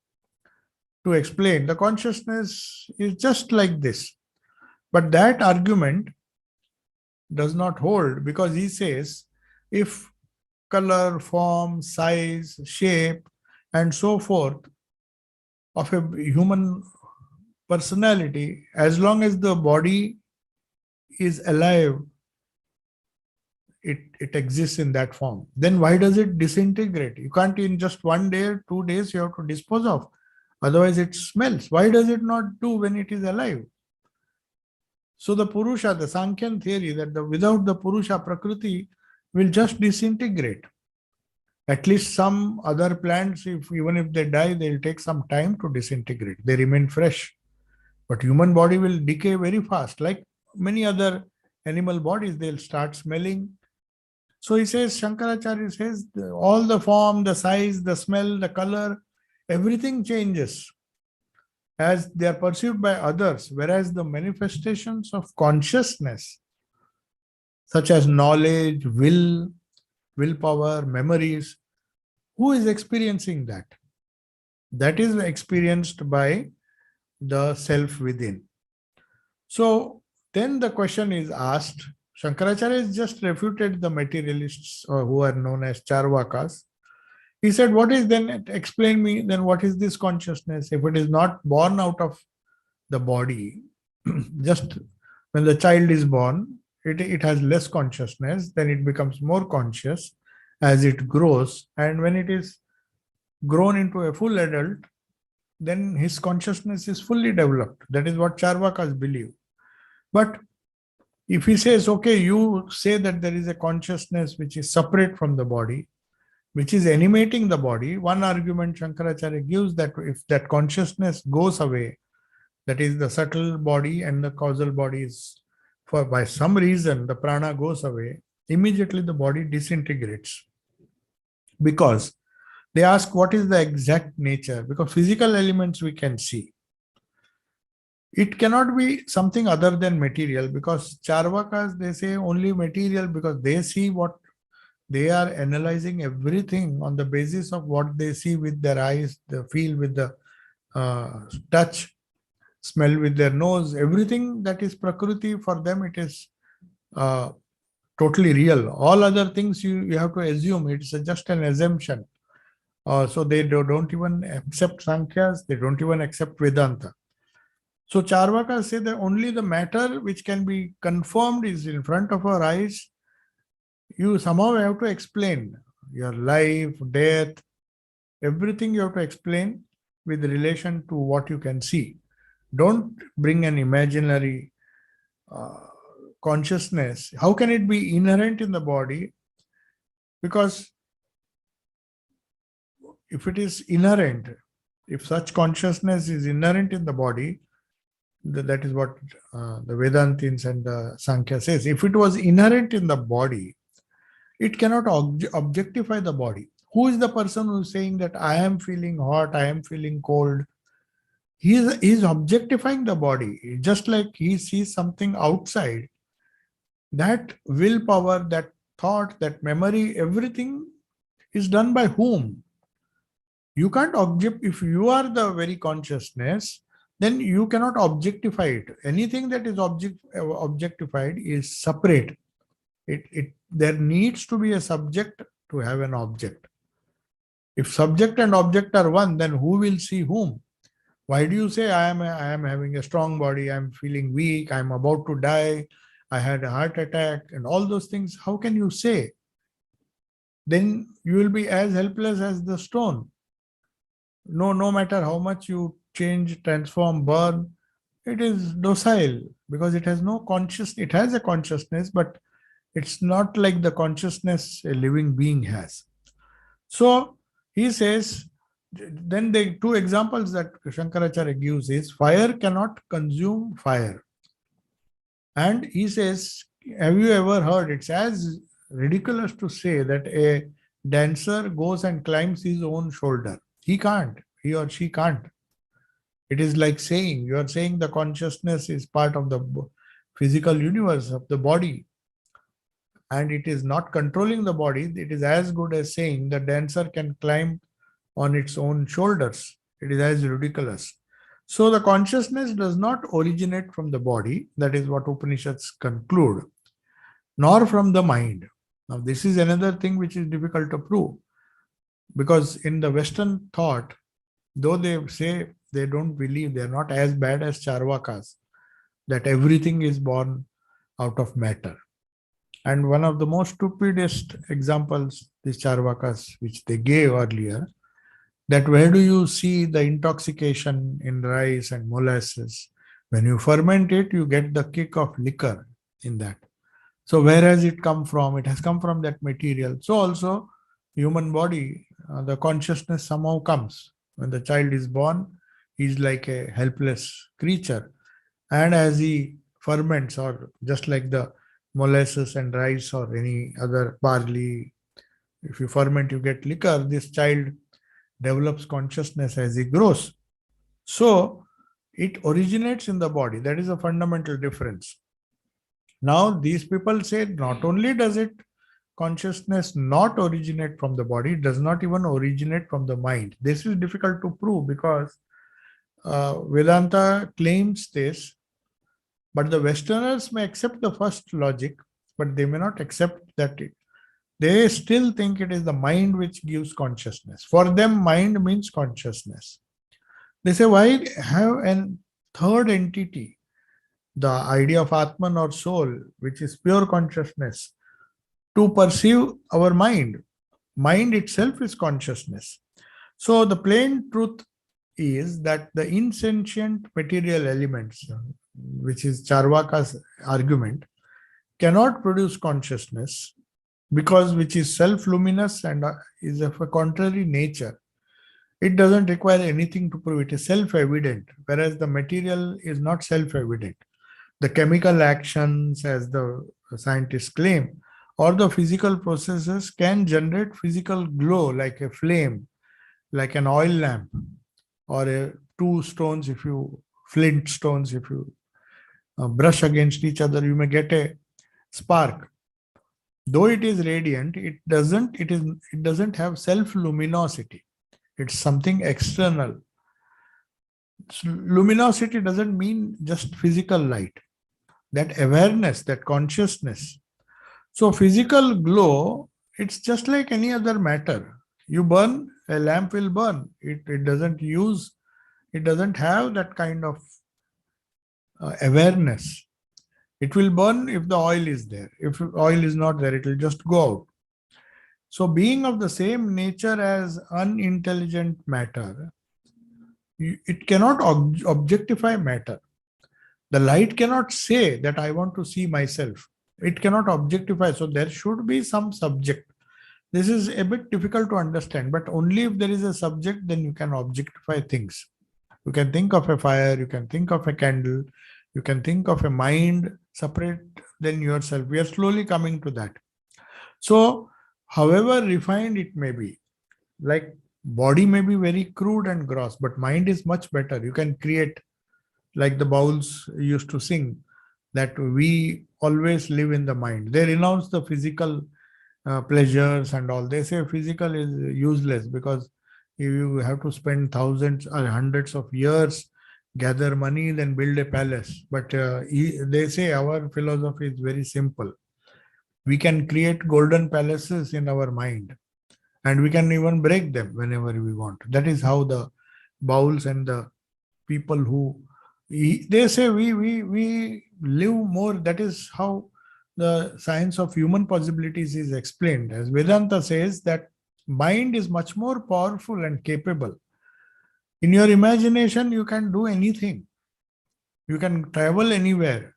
To explain, the consciousness is just like this. But that argument does not hold because he says if color, form, size, shape, and so forth of a human personality, as long as the body is alive, it exists in that form. Then why does it disintegrate? You can't in just 1 day or 2 days you have to dispose of. Otherwise it smells. Why does it not do when it is alive? So the Purusha, the Sankhyan theory that without the Purusha, Prakriti will just disintegrate. At least some other plants, even if they die, they'll take some time to disintegrate. They remain fresh. But human body will decay very fast. Like many other animal bodies, they'll start smelling. So he says, Shankaracharya says, all the form, the size, the smell, the color, everything changes as they are perceived by others, whereas the manifestations of consciousness, such as knowledge, willpower, memories, who is experiencing that? That is experienced by the self within. So then the question is asked, Shankaracharya has just refuted the materialists who are known as Charvakas. He said, what is then, explain me, then what is this consciousness? If it is not born out of the body, just when the child is born, it has less consciousness, then it becomes more conscious as it grows. And when it is grown into a full adult, then his consciousness is fully developed. That is what Charvakas believe. But if he says, okay, you say that there is a consciousness which is separate from the body, which is animating the body, one argument Shankaracharya gives that if that consciousness goes away, that is the subtle body and the causal body is, for by some reason the prana goes away, immediately the body disintegrates. Because they ask what is the exact nature, because physical elements we can see. It cannot be something other than material, because Charvakas, they say only material because they see what they are analyzing, everything on the basis of what they see with their eyes, the feel with the touch, smell with their nose, everything that is Prakriti for them, it is totally real. All other things you have to assume, it's just an assumption. So they don't even accept Sankhyas, they don't even accept Vedanta. So Charvakas say that only the matter which can be confirmed is in front of our eyes. You somehow have to explain your life, death, everything you have to explain with relation to what you can see. Don't bring an imaginary consciousness. How can it be inherent in the body? Because if it is inherent, if such consciousness is inherent in the body, that is what the Vedantins and the Sankhya says. If it was inherent in the body, it cannot objectify the body. Who is the person who is saying that I am feeling hot, I am feeling cold? He is objectifying the body. Just like he sees something outside, that willpower, that thought, that memory, everything is done by whom? You can't object. If you are the very consciousness, then you cannot objectify it. Anything that is objectified is separate. There needs to be a subject to have an object. If subject and object are one, then who will see whom? Why do you say I am having a strong body, I am feeling weak, I am about to die, I had a heart attack, and all those things? How can you say? Then you will be as helpless as the stone. No matter how much you change, transform, burn, it is docile because it has no conscious. It has a consciousness, but it's not like the consciousness a living being has. So he says, then the two examples that Shankaracharya gives is fire cannot consume fire. And he says, have you ever heard, it's as ridiculous to say that a dancer goes and climbs his own shoulder. He can't, he or she can't. It is like saying, you are saying the consciousness is part of the physical universe of the body, and it is not controlling the body. It is as good as saying the dancer can climb on its own shoulders. It is as ridiculous. So the consciousness does not originate from the body. That is what Upanishads conclude, nor from the mind. Now, this is another thing which is difficult to prove, because in the Western thought, though they say they don't believe, they are not as bad as Charvakas, that everything is born out of matter. And one of the most stupidest examples, these Charvakas, which they gave earlier, that where do you see the intoxication in rice and molasses? When you ferment it, you get the kick of liquor in that. So where has it come from? It has come from that material. So also, human body, the consciousness somehow comes. When the child is born, he is like a helpless creature. And as he ferments, or just like the molasses and rice or any other barley, if you ferment, you get liquor. This child develops consciousness as he grows. So it originates in the body. That is a fundamental difference. Now, these people say not only does it consciousness not originate from the body, it does not even originate from the mind. This is difficult to prove because Vedanta claims this, but the Westerners may accept the first logic, but they may not accept that they still think it is the mind which gives consciousness. For them, mind means consciousness. They say, why have a third entity, the idea of Atman or soul, which is pure consciousness, to perceive our mind? Mind itself is consciousness. So the plain truth is that the insentient material elements, which is Charvaka's argument, cannot produce consciousness, because which is self-luminous and is of a contrary nature. It doesn't require anything to prove. It is self-evident, whereas the material is not self-evident. The chemical actions, as the scientists claim, or the physical processes can generate physical glow like a flame, like an oil lamp, or two stones, if you flint stones, if you brush against each other, you may get a spark. Though it is radiant, it doesn't have self-luminosity. It's something external. Luminosity doesn't mean just physical light. That awareness, that consciousness. So physical glow, it's just like any other matter. You burn, a lamp will burn. It doesn't have that kind of awareness. It will burn if the oil is there. If oil is not there, it will just go out. So being of the same nature as unintelligent matter, it cannot objectify matter. The light cannot say that I want to see myself. It cannot objectify. So there should be some subject. This is a bit difficult to understand, but only if there is a subject, then you can objectify things. You can think of a fire, you can think of a candle, you can think of a mind separate than yourself. We are slowly coming to that. So, however refined it may be, like body may be very crude and gross, but mind is much better. You can create, like the Bowls used to sing, that we always live in the mind. They renounce the physical pleasures and all. They say physical is useless because you have to spend thousands or hundreds of years gather money, then build a palace. But they say our philosophy is very simple. We can create golden palaces in our mind, and we can even break them whenever we want. That is how the bowls and the people who they say we live more. That is how the science of human possibilities is explained. As Vedanta says that mind is much more powerful and capable. In your imagination, you can do anything. You can travel anywhere.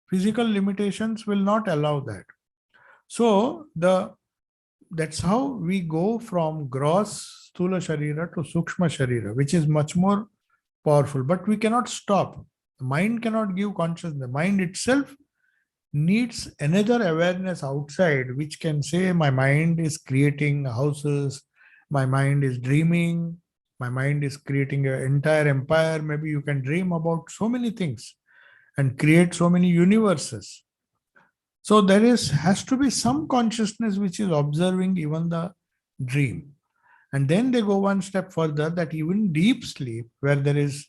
Physical limitations will not allow that. So that's how we go from gross Sthula Sharira to Sukshma Sharira, which is much more powerful. But we cannot stop. The mind cannot give consciousness. The mind itself needs another awareness outside, which can say, my mind is creating houses, my mind is dreaming, my mind is creating an entire empire. Maybe you can dream about so many things and create so many universes. So there has to be some consciousness which is observing even the dream. And then they go one step further, that even deep sleep, where there is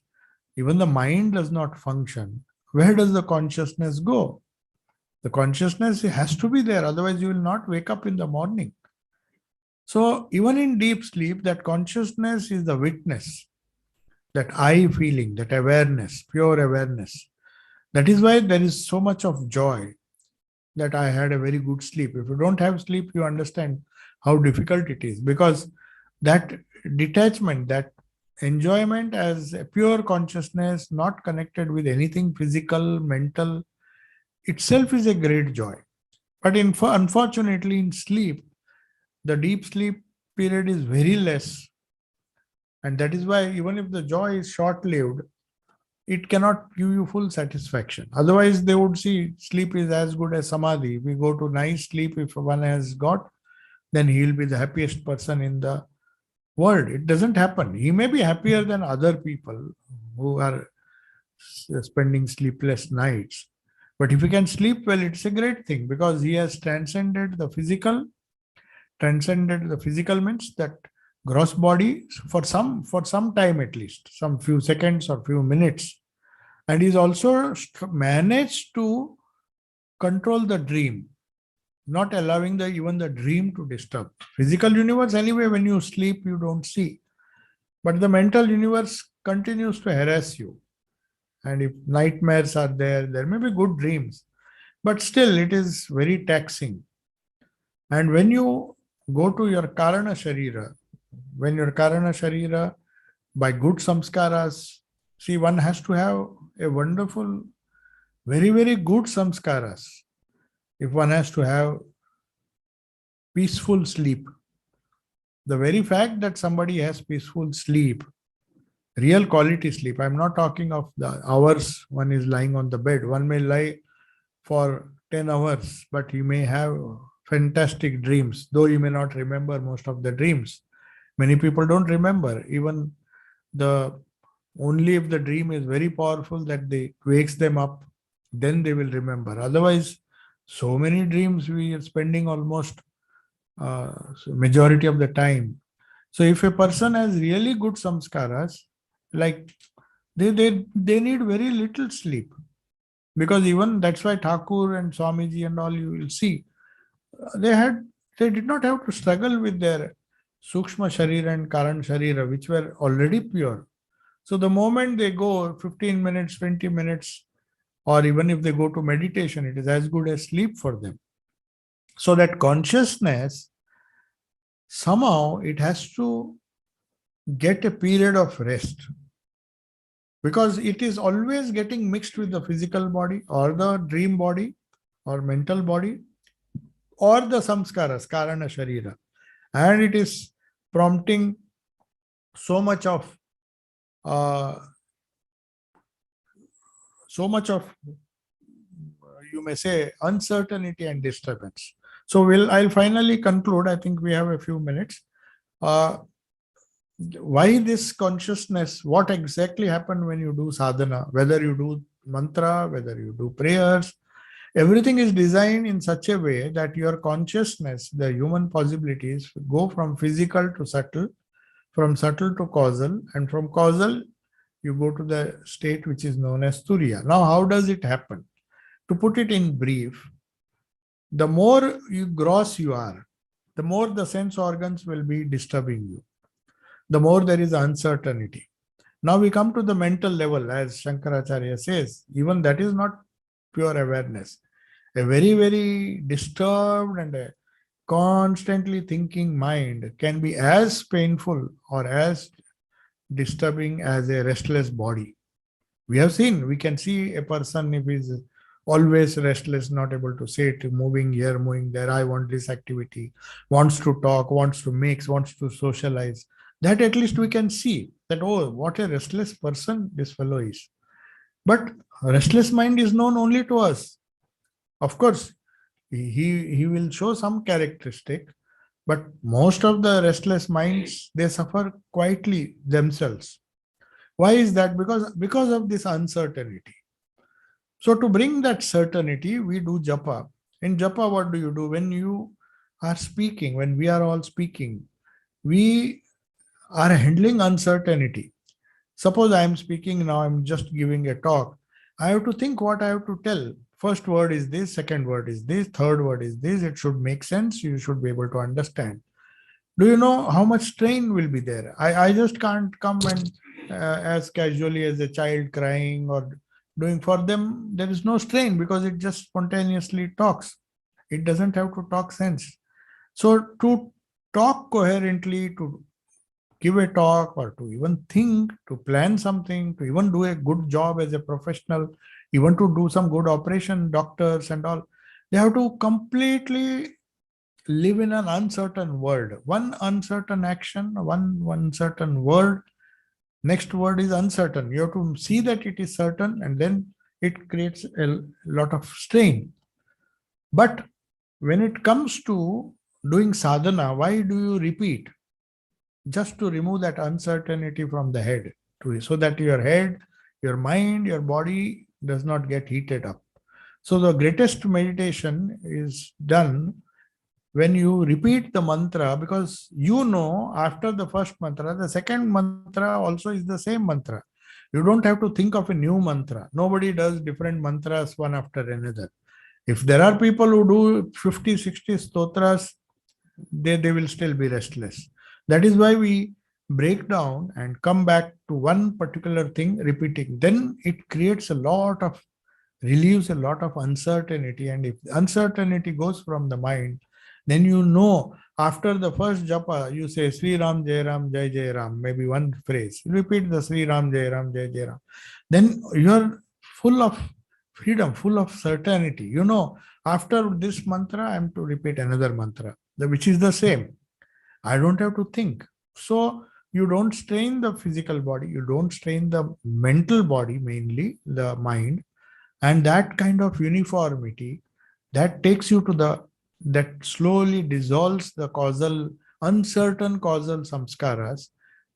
even the mind does not function, where does the consciousness go? The consciousness has to be there, otherwise you will not wake up in the morning. So even in deep sleep, that consciousness is the witness, that I feeling, that awareness, pure awareness. That is why there is so much of joy that I had a very good sleep. If you don't have sleep, you understand how difficult it is, because that detachment, that enjoyment as a pure consciousness, not connected with anything physical, mental, itself is a great joy. But unfortunately, in sleep, the deep sleep period is very less. And that is why even if the joy is short-lived, it cannot give you full satisfaction. Otherwise, they would see sleep is as good as samadhi. We go to nice sleep, if one has got, then he will be the happiest person in the world. It doesn't happen. He may be happier than other people who are spending sleepless nights. But if he can sleep well, it's a great thing, because he has transcended the physical. Transcended the physical means that gross body for some time, at least some few seconds or few minutes, and he's also managed to control the dream, not allowing even the dream to disturb. Physical universe, anyway, when you sleep, you don't see, but the mental universe continues to harass you. And if nightmares are there, there may be good dreams, but still it is very taxing. And when you go to your Karana Sharira, when your Karana Sharira, by good samskaras, see, one has to have a wonderful, very, very good samskaras. If one has to have peaceful sleep, the very fact that somebody has peaceful sleep, real quality sleep, I'm not talking of the hours one is lying on the bed. One may lie for 10 hours, but he may have fantastic dreams, though you may not remember most of the dreams. Many people don't remember, even only if the dream is very powerful that they wakes them up, then they will remember. Otherwise, so many dreams we are spending almost majority of the time. So if a person has really good samskaras, like they need very little sleep, because even that's why Thakur and Swamiji and all, you will see, they did not have to struggle with their Sukshma Sharira and Karan Sharira, which were already pure. So the moment they go 15 minutes, 20 minutes, or even if they go to meditation, it is as good as sleep for them. So that consciousness, somehow it has to get a period of rest, because it is always getting mixed with the physical body or the dream body or mental body or the samskaras, Karana Sharira. And it is prompting so much of you may say uncertainty and disturbance. So I'll finally conclude. I think we have a few minutes. Why this consciousness? What exactly happened when you do sadhana? Whether you do mantra, whether you do prayers, everything is designed in such a way that your consciousness, the human possibilities, go from physical to subtle, from subtle to causal, and from causal you go to the state which is known as Turiya. Now, how does it happen? To put it in brief, the more you gross you are, the more the sense organs will be disturbing you, the more there is uncertainty. Now we come to the mental level, as Shankaracharya says, even that is not pure awareness. A very, very disturbed and a constantly thinking mind can be as painful or as disturbing as a restless body. We can see a person if he's always restless, not able to sit, moving here, moving there, I want this activity, wants to talk, wants to mix, wants to socialize. That at least we can see that, oh, what a restless person this fellow is. But restless mind is known only to us. Of course, he will show some characteristic, but most of the restless minds, they suffer quietly themselves. Why is that? Because of this uncertainty. So to bring that certainty, we do japa. In japa, what do? When you are speaking, when we are all speaking, we are handling uncertainty. Suppose I am speaking now, I'm just giving a talk. I have to think what I have to tell. First word is this, second word is this, third word is this. It should make sense. You should be able to understand. Do you know how much strain will be there? I just can't come and as casually as a child crying or doing. For them, there is no strain because it just spontaneously talks. It doesn't have to talk sense. So to talk coherently, to give a talk, or to even think, to plan something, to even do a good job as a professional, even to do some good operation, doctors and all, they have to completely live in an uncertain world. One uncertain action, one uncertain word, next word is uncertain. You have to see that it is certain, and then it creates a lot of strain. But when it comes to doing sadhana, why do you repeat? Just to remove that uncertainty from the head, so that your head, your mind, your body does not get heated up. So the greatest meditation is done when you repeat the mantra, because after the first mantra, the second mantra also is the same mantra. You don't have to think of a new mantra. Nobody does different mantras one after another. If there are people who do 50, 60 stotras, they will still be restless. That is why we break down and come back to one particular thing, repeating. Then it creates relieves a lot of uncertainty. And if uncertainty goes from the mind, then after the first japa, you say Sri Ram, Jai Ram, Jai Jai Ram, maybe one phrase. Repeat the Sri Ram, Jai Ram, Jai Jai Ram. Then you are full of freedom, full of certainty. After this mantra, I am to repeat another mantra, which is the same. I don't have to think. So you don't strain the physical body, you don't strain the mental body, mainly the mind. And that kind of uniformity, that takes you to that slowly dissolves the uncertain causal samskaras,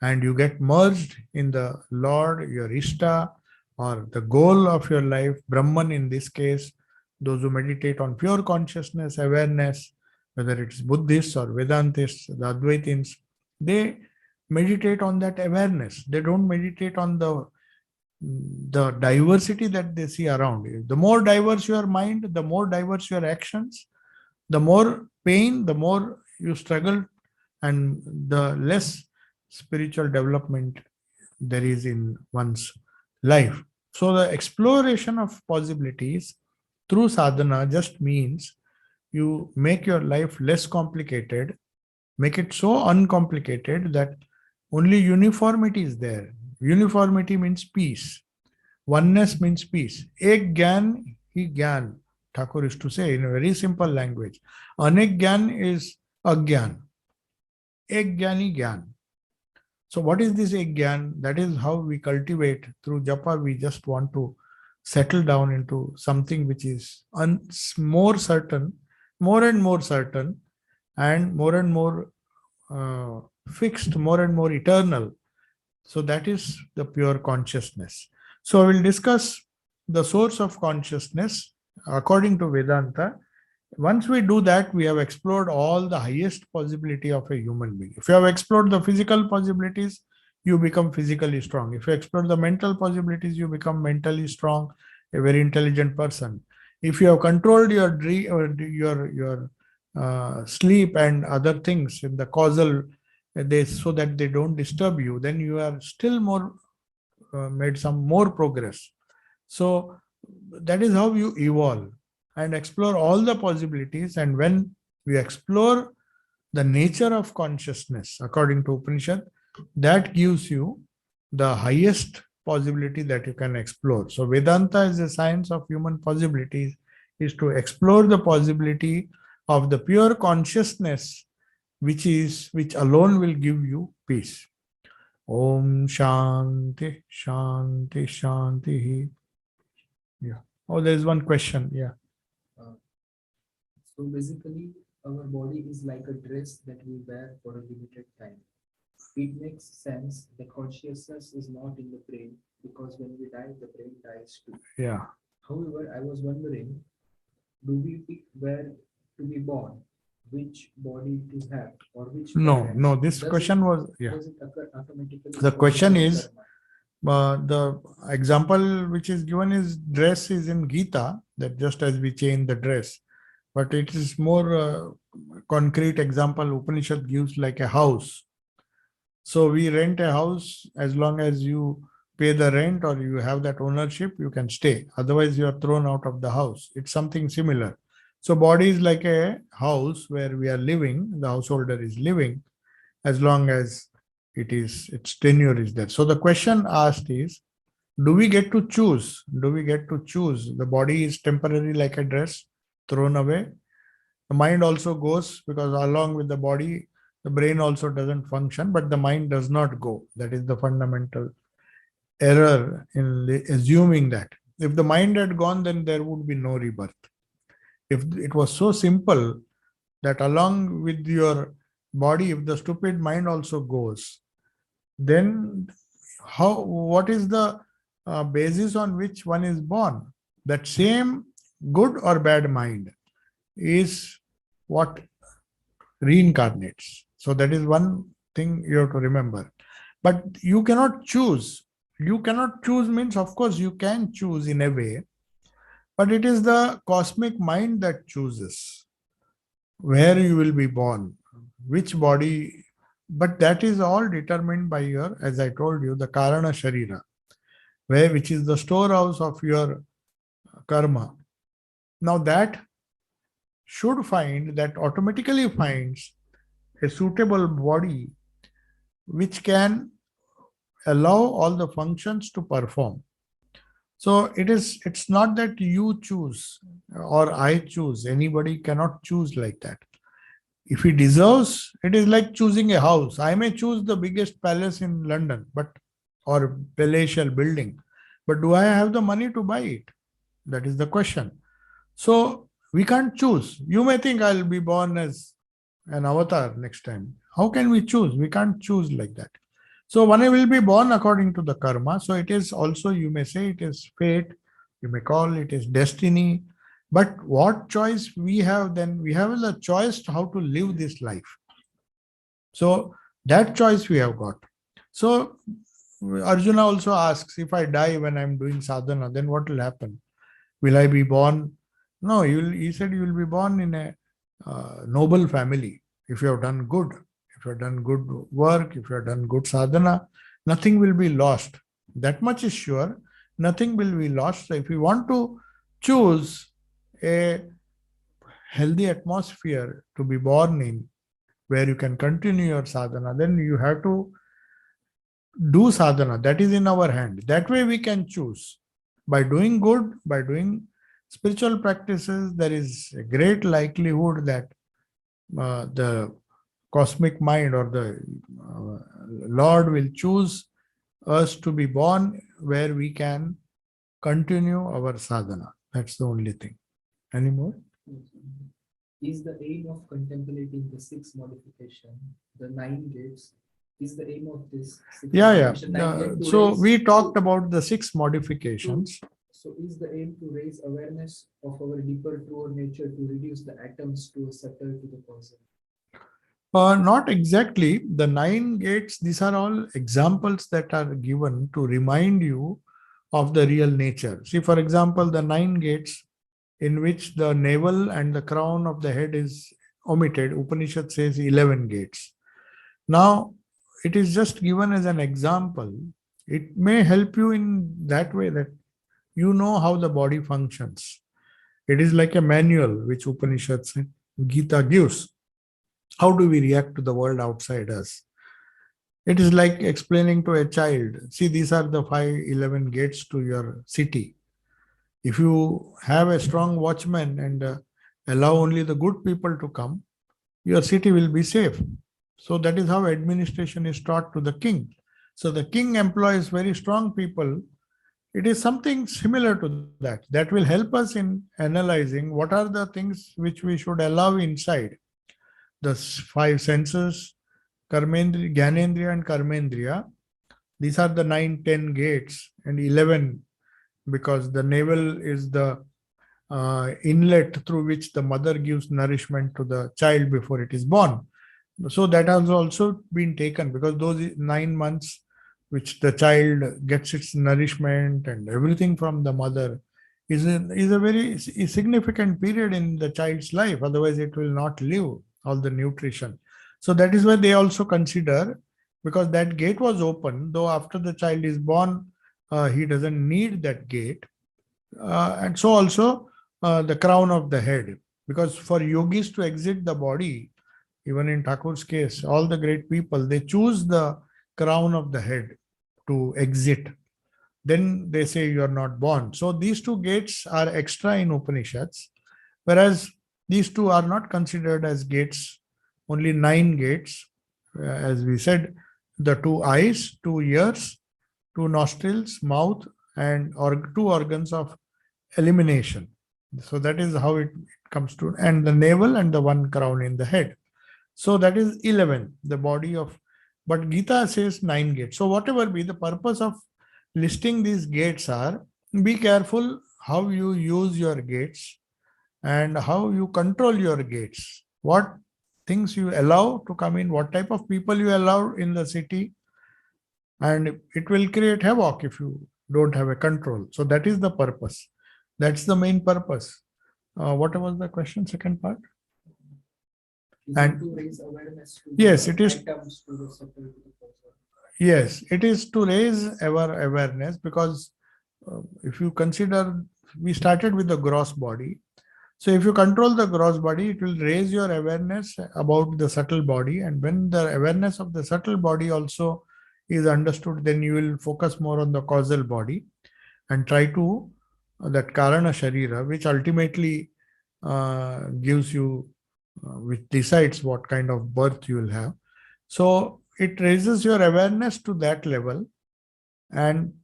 and you get merged in the Lord, your Ishta, or the goal of your life, Brahman in this case. Those who meditate on pure consciousness, awareness, whether it's Buddhists or Vedantists, the Advaitins, they meditate on that awareness. They don't meditate on the diversity that they see around you. The more diverse your mind, the more diverse your actions, the more pain, the more you struggle, and the less spiritual development there is in one's life. So the exploration of possibilities through sadhana just means you make your life less complicated, make it so uncomplicated that only uniformity is there. Uniformity means peace. Oneness means peace. Ek gyan hi gyan, Thakur is to say in a very simple language. Anek gyan is agyan. Ek gyani gyan. So what is this ek gyan? That is how we cultivate through japa. We just want to settle down into something which is more certain, more and more certain, and more fixed, more and more eternal. So that is the pure consciousness. So we will discuss the source of consciousness according to Vedanta. Once we do that, we have explored all the highest possibility of a human being. If you have explored the physical possibilities, you become physically strong. If you explore the mental possibilities, you become mentally strong, a very intelligent person. If you have controlled your dream or your sleep and other things in the causal, they so that they don't disturb you, then you are still more made some more progress. So that is how you evolve and explore all the possibilities. And when we explore the nature of consciousness, according to Upanishad, that gives you the highest possibility that you can explore. So Vedanta is the science of human possibilities, is to explore the possibility of the pure consciousness, which alone will give you peace. Om Shanti Shanti Shanti. Yeah. Oh, there is one question. Yeah. Uh, so basically, our body is like a dress that we wear for a limited time. It makes sense that consciousness is not in the brain because when we die, the brain dies too. Yeah. However, I was wondering, do we pick where to be born, which body to have, or which No, parents? no. This Does question it, was, yeah. does it occur automatically The according question to the is, karma? the example which is given is dress is in Gita, that just as we change the dress, but it is more concrete example Upanishad gives, like a house. So we rent a house. As long as you pay the rent or you have that ownership, you can stay. Otherwise, you are thrown out of the house. It's something similar. So body is like a house where we are living. The householder is living as long as its tenure is there. So the question asked is, do we get to choose? Do we get to choose? The body is temporary like a dress, thrown away. The mind also goes, because along with the body, the brain also doesn't function, but the mind does not go. That is the fundamental error in assuming that. If the mind had gone, then there would be no rebirth. If it was so simple that along with your body, if the stupid mind also goes, then what is the basis on which one is born? That same good or bad mind is what reincarnates. So that is one thing you have to remember. But you cannot choose. You cannot choose means, of course, you can choose in a way, but it is the cosmic mind that chooses where you will be born, which body. But that is all determined by your, as I told you, the Karana Sharira, which is the storehouse of your karma. Now that automatically finds a suitable body which can allow all the functions to perform. So it's not that you choose or I choose. Anybody cannot choose like that. If he deserves, it is like choosing a house. I may choose the biggest palace in London, or palatial building, but do I have the money to buy it? That is the question. So we can't choose. You may think I'll be born as an avatar next time. How can we choose? We can't choose like that. So one will be born according to the karma. So it is also, you may say, it is fate. You may call it is destiny. But what choice we have then? We have the choice to how to live this life. So that choice we have got. So Arjuna also asks, if I die when I'm doing sadhana, then what will happen? Will I be born? No, he said you will be born in a noble family. If you have done good, if you have done good work, if you have done good sadhana, nothing will be lost. That much is sure. Nothing will be lost. So if you want to choose a healthy atmosphere to be born in, where you can continue your sadhana, then you have to do sadhana. That is in our hand. That way we can choose. By doing good, by doing spiritual practices, there is a great likelihood that the cosmic mind or the Lord will choose us to be born where we can continue our sadhana. That's the only thing. Any more? Is the aim of contemplating the six modification, the nine gates, is the aim of this six modification, So we talked about the six modifications. So is the aim to raise awareness of our deeper truer nature to reduce the atoms to a subtle to the person? Not exactly. The 9 gates, these are all examples that are given to remind you of the real nature. See, for example, the 9 gates in which the navel and the crown of the head is omitted, Upanishad says 11 gates. Now, it is just given as an example. It may help you in that way that you know how the body functions. It is like a manual which Upanishads and Gita gives. How do we react to the world outside us? It is like explaining to a child, see, these are the 511 gates to your city. If you have a strong watchman and allow only the good people to come, your city will be safe. So that is how administration is taught to the king. So the king employs very strong people. It is something similar to that. That will help us in analyzing what are the things which we should allow inside. The five senses, Karmendriya, Gyanendriya and Karmendriya. These are the 9, 10 gates and 11 because the navel is the inlet through which the mother gives nourishment to the child before it is born. So that has also been taken because those 9 months which the child gets its nourishment and everything from the mother is a very significant period in the child's life. Otherwise, it will not live all the nutrition. So that is why they also consider, because that gate was open, though after the child is born, he doesn't need that gate. And so also the crown of the head, because for yogis to exit the body, even in Thakur's case, all the great people, they choose the crown of the head to exit. Then they say you are not born. So these two gates are extra in Upanishads, whereas these two are not considered as gates, only 9 gates. As we said, the 2 eyes, 2 ears, 2 nostrils, mouth, and or 2 organs of elimination. So that is how it comes to, and the navel and the 1 crown in the head. So that is 11, the body of, but Gita says 9 gates. So whatever be the purpose of listing these gates are, be careful how you use your gates and how you control your gates. What things you allow to come in, what type of people you allow in the city, and it will create havoc if you don't have a control. So that is the purpose. That's the main purpose. What was the question, second part? And to raise awareness to yes, the it is. items to the subtle to the person. Yes, it is to raise our awareness because if you consider, we started with the gross body. So if you control the gross body, it will raise your awareness about the subtle body. And when the awareness of the subtle body also is understood, then you will focus more on the causal body and try to that Karana Sharira, which ultimately gives you, which decides what kind of birth you will have. So it raises your awareness to that level, and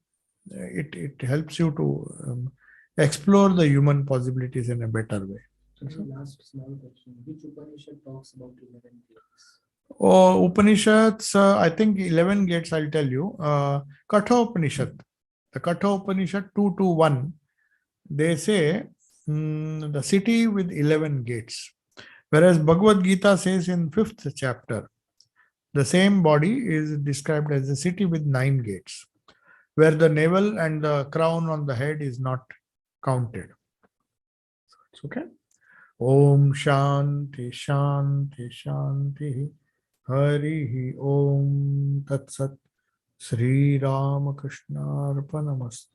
it helps you to explore the human possibilities in a better way. So last small question: which Upanishad talks about 11 gates? Oh, Upanishads, I think 11 gates, I'll tell you. Katha Upanishad, the Katha Upanishad 221, they say the city with 11 gates. Whereas Bhagavad Gita says in 5th chapter, the same body is described as a city with 9 gates, where the navel and the crown on the head is not counted. So it's okay. Om Shanti Shanti Shanti Harihi Om Tat Sat Sri Ramakrishna Arpanamastu.